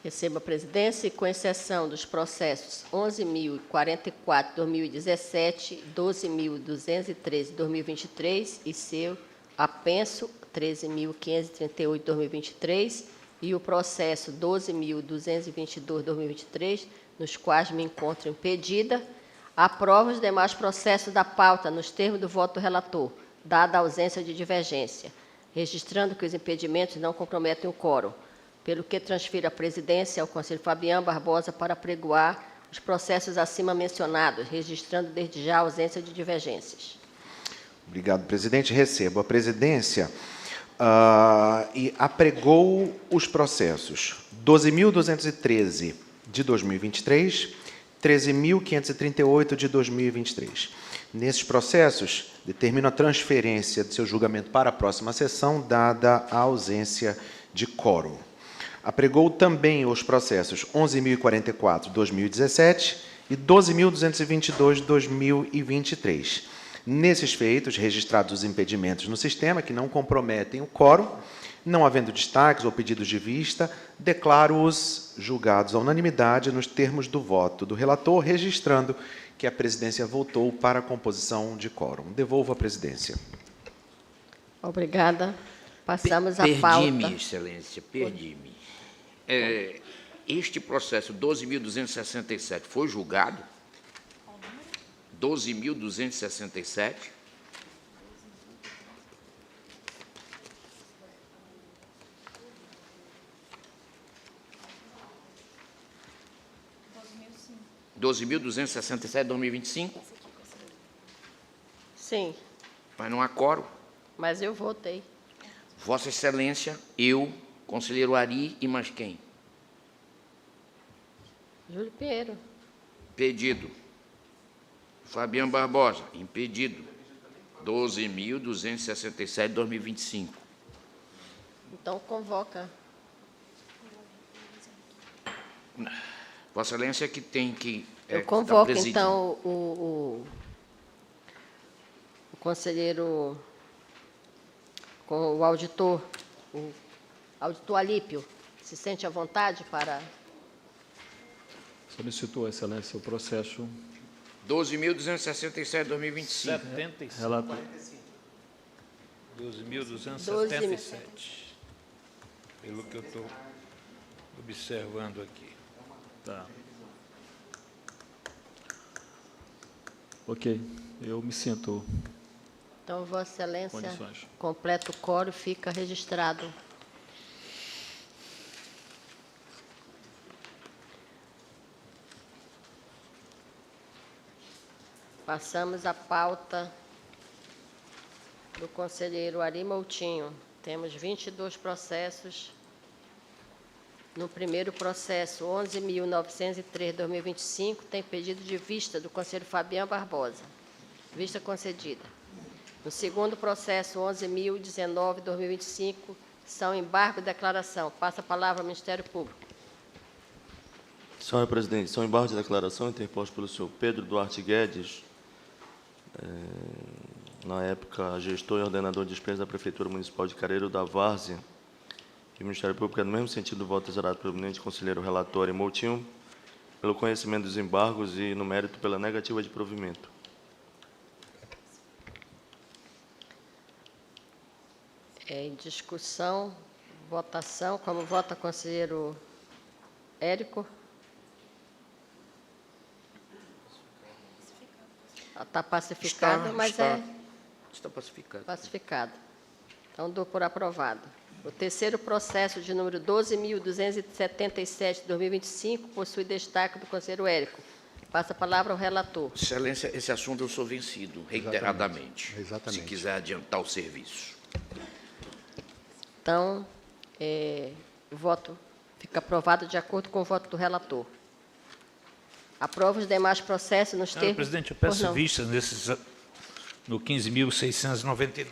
Recebo a presidência e, com exceção dos processos 11.044/2017, 12.213/2023 e seu apenso 13.538/2023 e o processo 12.222/2023, nos quais me encontro impedida, aprovo os demais processos da pauta nos termos do voto do relator, dada a ausência de divergência, registrando que os impedimentos não comprometem o quórum, pelo que transfiro a presidência ao conselheiro Fabian Barbosa para apregoar os processos acima mencionados, registrando desde já a ausência de divergências. Obrigado, presidente. Recebo a presidência e apregou os processos 12.213 de 2023, 13.538 de 2023. Nesses processos, determino a transferência de seu julgamento para a próxima sessão, dada a ausência de quórum. Apregou também os processos 11.044 de 2017 e 12.222 de 2023. Nesses feitos, registrados os impedimentos no sistema que não comprometem o quórum, não havendo destaques ou pedidos de vista, declaro-os julgados à unanimidade nos termos do voto do relator, registrando que a presidência votou para a composição de quórum. Devolvo a presidência. Obrigada. Passamos à pauta. Perdi-me, Excelência, perdi-me. Este processo 12.267 foi julgado? 12.267? R$ 12.267, 2025? Sim, Mas não há quórum. mas eu votei. Vossa Excelência, eu, conselheiro Ari e mais quem? Júlio Pinheiro. Impedido. Fabian Barbosa, impedido. 12.267, 2025. Então, convoca. Vossa Excelência que tem que... Eu tá convoco, presidindo. então, o conselheiro, com o auditor Alípio. Se sente à vontade para... Solicitou, Excelência, o processo 12.267, 2025. 75. relator. 12.277. Pelo que eu estou observando aqui. Tá. Ok, eu me sinto Então, Vossa Excelência, condições. completa o quórum, fica registrado. Passamos à pauta do conselheiro Ari Moutinho. Temos 22 processos. No primeiro processo, 11.903/2025, tem pedido de vista do conselheiro Fabian Barbosa. Vista concedida. No segundo processo, 11.019/2025, são embargo e declaração. Passa a palavra ao Ministério Público. Senhora presidente, são embargos de declaração interpostos pelo senhor Pedro Duarte Guedes, na época gestor e ordenador de despesas da Prefeitura Municipal de Careiro da Várzea, e o Ministério Público é no mesmo sentido do voto exarado pelo eminente conselheiro relator Moutinho, pelo conhecimento dos embargos e, no mérito, pela negativa de provimento. Em discussão, votação. Como vota o conselheiro Érico? Está pacificado, Está pacificado. pacificado. Então, dou por aprovado. O terceiro processo, de número 12.277, de 2025, possui destaque do conselheiro Érico. Passa a palavra ao relator. Excelência, esse assunto eu sou vencido, reiteradamente. Exatamente. Se quiser adiantar o serviço. Então, o voto fica aprovado de acordo com o voto do relator. Aprova os demais processos nos Senhora termos... presidente, eu Pois peço não. vista no 15.699.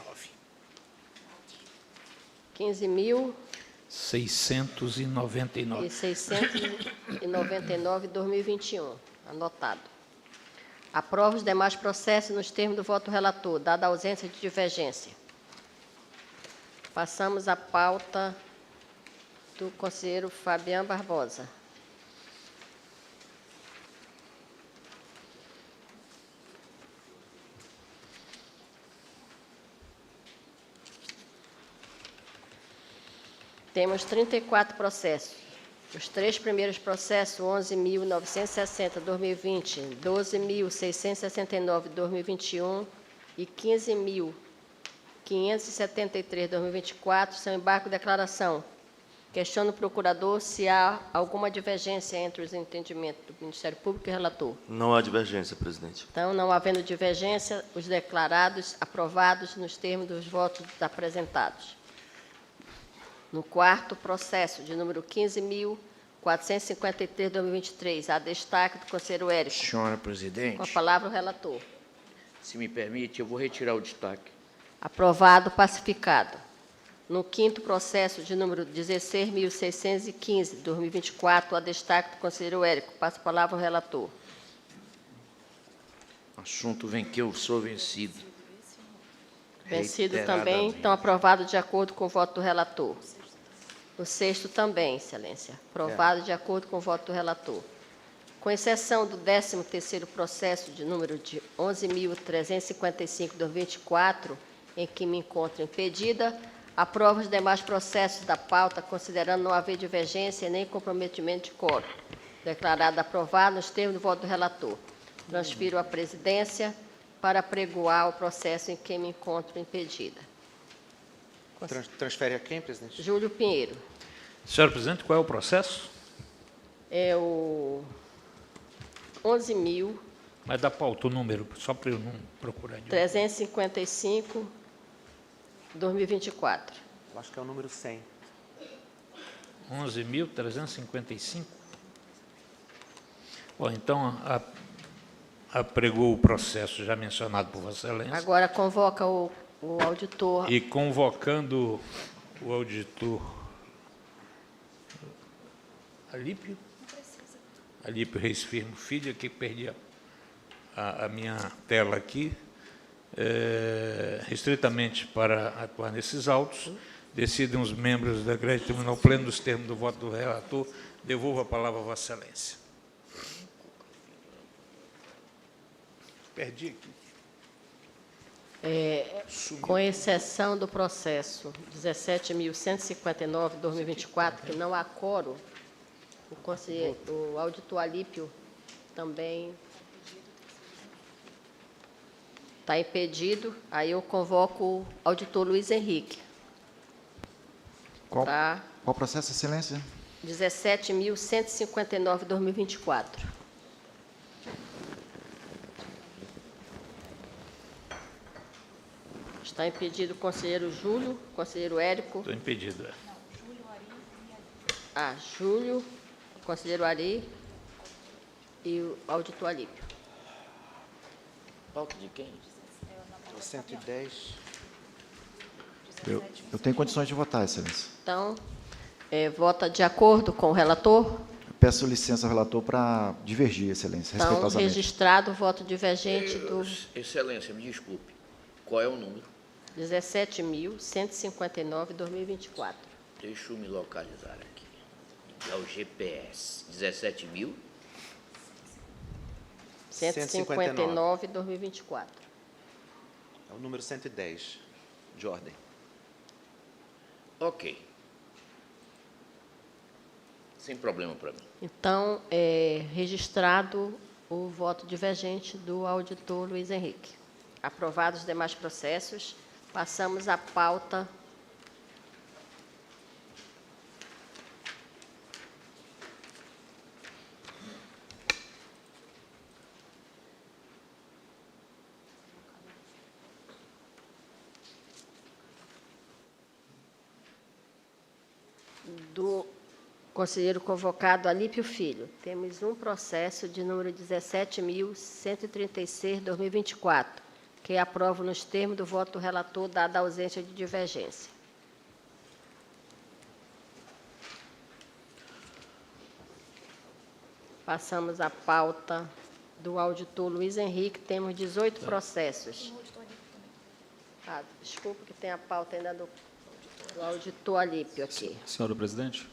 15.699, 699. 2021. Anotado. Aprova os demais processos nos termos do voto do relator, dada a ausência de divergência. Passamos à pauta do conselheiro Fabiano Barbosa. Temos 34 processos. Os três primeiros processos, 11.960, 2020, 12.669, 2021 e 15.573, 2024, são embargo de declaração. Questiono o procurador se há alguma divergência entre os entendimentos do Ministério Público e relator. Não há divergência, presidente. Então, não havendo divergência, os declarados aprovados nos termos dos votos apresentados. No quarto processo, de número 15.453, 2023, a destaque do conselheiro Érico. Senhora presidente, Com a palavra o relator. se me permite, eu vou retirar o destaque. Aprovado, pacificado. No quinto processo, de número 16.615, 2024, a destaque do conselheiro Érico. Passo a palavra ao relator. Assunto vem que eu sou vencido. Vencido também, Reiteradamente. então aprovado de acordo com o voto do relator. O sexto também, excelência. Aprovado de acordo com o voto do relator. Com exceção do 13º processo de número de 11.355, 2024, em que me encontro impedida, aprovo os demais processos da pauta, considerando não haver divergência nem comprometimento de quórum. Declarado aprovado nos termos do voto do relator. Transfiro à presidência para apregoar o processo em que me encontro impedida. Transfere a quem, presidente? Júlio Pinheiro. Senhora presidente, qual é o processo? É o 11.355, Mas dá pauta o número, só para eu não procurar. De 2024. Eu acho que é o número 100. 11.355. Bom, então, apregou o processo já mencionado por Vossa Excelência. Agora convoca o auditor. E convocando o auditor Alípio? Alípio Reis Firmo Filho, que perdi a minha tela aqui, restritamente para atuar nesses autos, decidem os membros da Grande Tribunal Pleno, nos termos do voto do relator, devolvo a palavra a Vossa Excelência. Perdi aqui. Com exceção do processo 17.159, 2024, que não há quórum, o auditor Alípio também está impedido. Aí eu convoco o auditor Luiz Henrique. Qual Para processo, excelência? 17.159, 2024. Está impedido o conselheiro Júlio, conselheiro Érico. Estou impedido. Júlio, o conselheiro Ari e o auditor Alípio. Pauta de quem? 110. Eu tenho condições de votar, excelência. Então, vota de acordo com o relator? Eu peço licença ao relator para divergir, excelência, Então, respeitosamente. registrado o voto divergente do Excelência, me desculpe. Qual é o número? 17.159, 2024. Deixa eu me localizar aqui. É o GPS. 17.000. 159, 2024. É o número 110, de ordem. Ok. Sem problema para mim. Então, registrado o voto divergente do auditor Luiz Henrique. Aprovados os demais processos, passamos à pauta do conselheiro convocado Alípio Filho. Temos um processo de número 17.136/2024, que aprovo nos termos do voto do relator, dada a ausência de divergência. Passamos à pauta do auditor Luiz Henrique. Temos 18 processos. Desculpa que tem a pauta ainda do auditor Alípio aqui. Senhora presidente,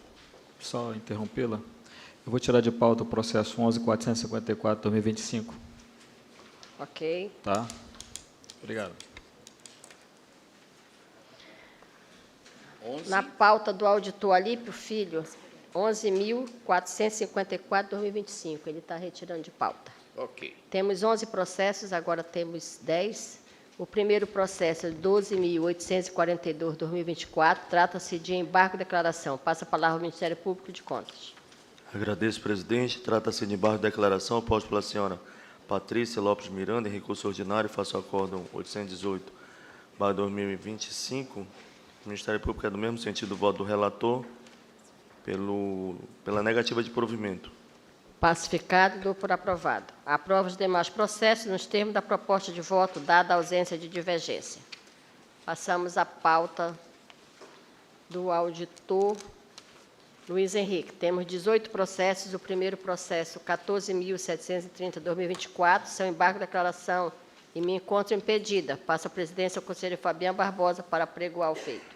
só interrompê-la. Eu vou tirar de pauta o processo 11.454/2025. Ok. Tá? Obrigado. Na pauta do auditor Alípio Filho, 11.454/2025. Ele está retirando de pauta. Ok. Temos 11 processos, agora temos 10. O primeiro processo é 12.842/2024. Trata-se de embargo de declaração. Passa a palavra ao Ministério Público de Contas. Agradeço, presidente. Trata-se de embargo de declaração oposto pela senhora Patrícia Lopes Miranda, em recurso ordinário, faço acórdão 818/2025. O Ministério Público é do mesmo sentido do voto do relator, pela negativa de provimento. Pacificado, dou por aprovado. Aprova os demais processos nos termos da proposta de voto, dada a ausência de divergência. Passamos à pauta do auditor Luiz Henrique. Temos 18 processos. O primeiro processo, 14.730/2024, seu embargo de declaração e me encontro impedida. Passo a presidência ao conselheiro Fabiano Barbosa para apregoar o feito.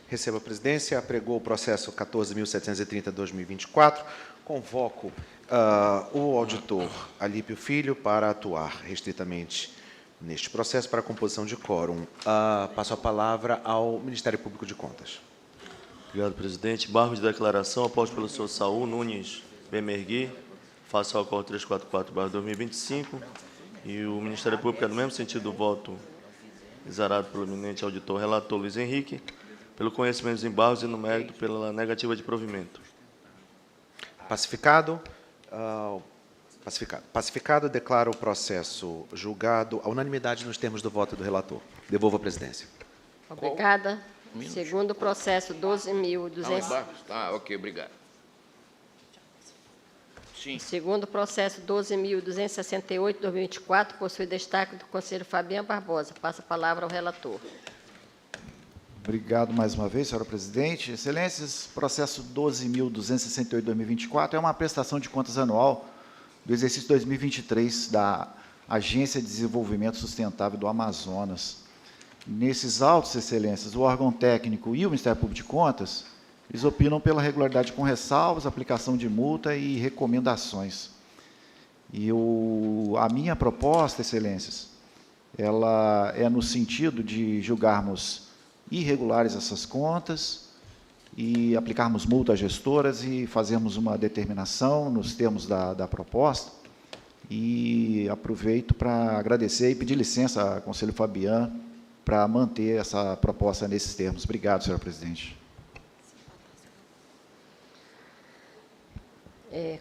Recebo a presidência, apregou o processo 14.730/2024. Convoco o auditor Alípio Filho para atuar restritamente neste processo para a composição de quórum. Passo a palavra ao Ministério Público de Contas. Obrigado, presidente. Embargo de declaração oposto pelo senhor Saul Nunes Bemergui, faço ao acordo 344/2025. E o Ministério Público é do mesmo sentido do voto exarado pelo eminente auditor relator Luiz Henrique, pelo conhecimento dos embargos e no mérito pela negativa de provimento. Pacificado. Pacificado, declaro o processo julgado à unanimidade nos termos do voto do relator. Devolvo a presidência. Obrigada. Segundo processo, 12.200. Embargos? Tá, ok, obrigado. Sim. Segundo processo, 12.268/2024, possui destaque do conselheiro Fabiano Barbosa. Passa a palavra ao relator. Obrigado mais uma vez, senhora presidente. Excelências, processo 12.268/2024 é uma prestação de contas anual do exercício 2023 da Agência de Desenvolvimento Sustentável do Amazonas. Nesses autos, excelências, o órgão técnico e o Ministério Público de Contas, eles opinam pela regularidade com ressalvas, aplicação de multa e recomendações. E a minha proposta, excelências, ela é no sentido de julgarmos irregulares essas contas e aplicarmos multas gestoras e fazermos uma determinação nos termos da proposta. E aproveito para agradecer e pedir licença ao conselheiro Fabiano para manter essa proposta nesses termos. Obrigado, senhora presidente.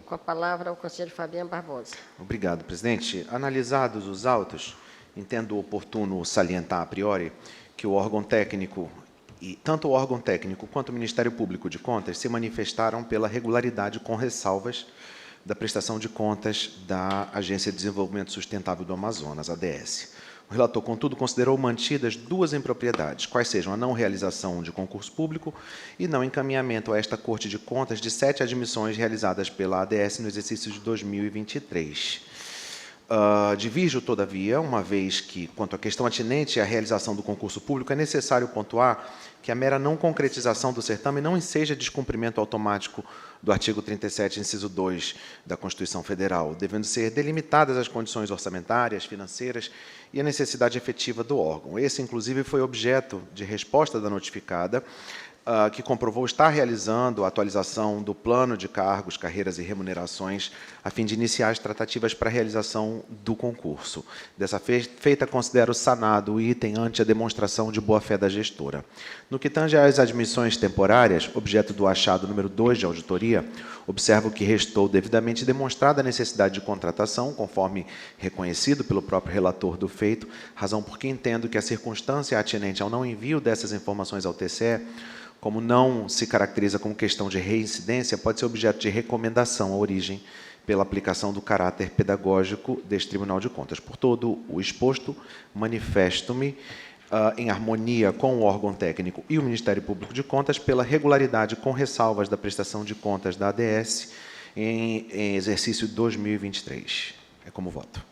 Com a palavra ao conselheiro Fabiano Barbosa. Obrigado, presidente. Analisados os autos, entendo oportuno salientar a priori que o órgão técnico, e tanto o órgão técnico quanto o Ministério Público de Contas se manifestaram pela regularidade com ressalvas da prestação de contas da Agência de Desenvolvimento Sustentável do Amazonas, ADS. O relator, contudo, considerou mantidas duas impropriedades, quais sejam a não realização de concurso público e não encaminhamento a esta Corte de Contas de 7 admissões realizadas pela ADS no exercício de 2023. Divirjo, todavia, uma vez que, quanto à questão atinente à realização do concurso público, é necessário pontuar que a mera não concretização do certame não enseja descumprimento automático do artigo 37, inciso 2 da Constituição Federal, devendo ser delimitadas as condições orçamentárias, financeiras e a necessidade efetiva do órgão. Esse, inclusive, foi objeto de resposta da notificada, que comprovou estar realizando a atualização do plano de cargos, carreiras e remunerações, a fim de iniciar as tratativas para a realização do concurso. Dessa feita, considero sanado o item ante a demonstração de boa-fé da gestora. No que tange às admissões temporárias, objeto do achado número 2 de auditoria, observo que restou devidamente demonstrada a necessidade de contratação, conforme reconhecido pelo próprio relator do feito, razão por que entendo que a circunstância atinente ao não envio dessas informações ao TCE, como não se caracteriza como questão de reincidência, pode ser objeto de recomendação à origem pela aplicação do caráter pedagógico deste Tribunal de Contas. Por todo o exposto, manifesto-me em harmonia com o órgão técnico e o Ministério Público de Contas pela regularidade com ressalvas da prestação de contas da ADS em exercício 2023. É como voto.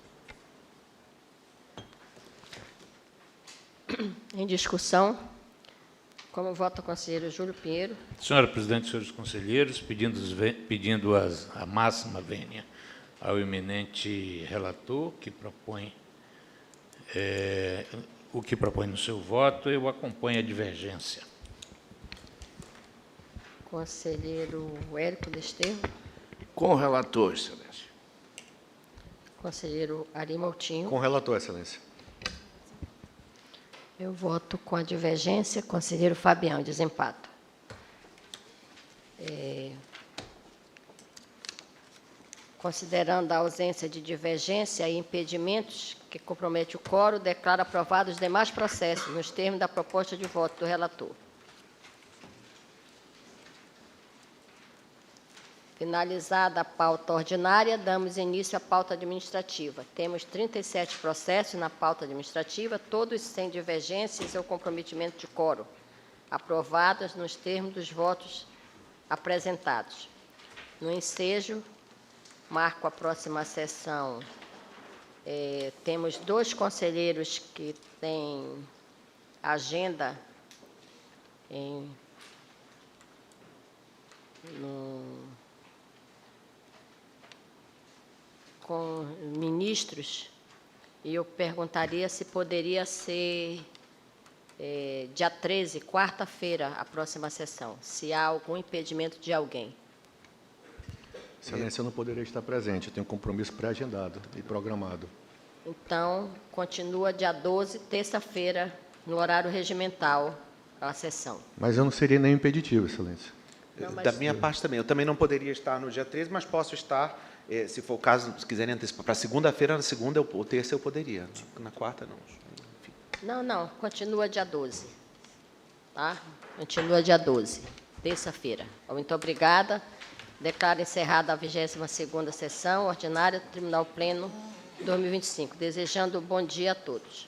Em discussão. Como vota o conselheiro Júlio Pinheiro? Senhora presidente, senhores conselheiros, pedindo a máxima vênia ao eminente relator, que propõe o que propõe no seu voto, eu acompanho a divergência. Conselheiro Érico Desterro. Com o relator, excelência. Conselheiro Ari Moutinho. Com o relator, excelência. Eu voto com a divergência. Conselheiro Fabião, desempata. Considerando a ausência de divergência e impedimentos que compromete o quórum, declaro aprovados os demais processos, nos termos da proposta de voto do relator. Finalizada a pauta ordinária, damos início à pauta administrativa. Temos 37 processos na pauta administrativa, todos sem divergências ou comprometimento de quórum, aprovados nos termos dos votos apresentados. No ensejo, marco a próxima sessão. Temos 2 conselheiros que têm agenda com ministros, e eu perguntaria se poderia ser dia 13, quarta-feira, a próxima sessão, se há algum impedimento de alguém. Excelência, eu não poderia estar presente, eu tenho compromisso pré-agendado e programado. Então, continua dia 12, terça-feira, no horário regimental, a sessão. Mas eu não seria nem impeditivo, excelência. Não, mas- Da minha parte também. Eu também não poderia estar no dia 13, mas posso estar, se for o caso, se quiserem antecipar para segunda-feira, na segunda ou terça eu poderia. Na quarta, não. Enfim. Não, continua dia 12. Tá? Continua dia 12, terça-feira. Muito obrigada. Declaro encerrada a 22ª sessão ordinária do Tribunal Pleno 2025. Desejando um bom dia a todos.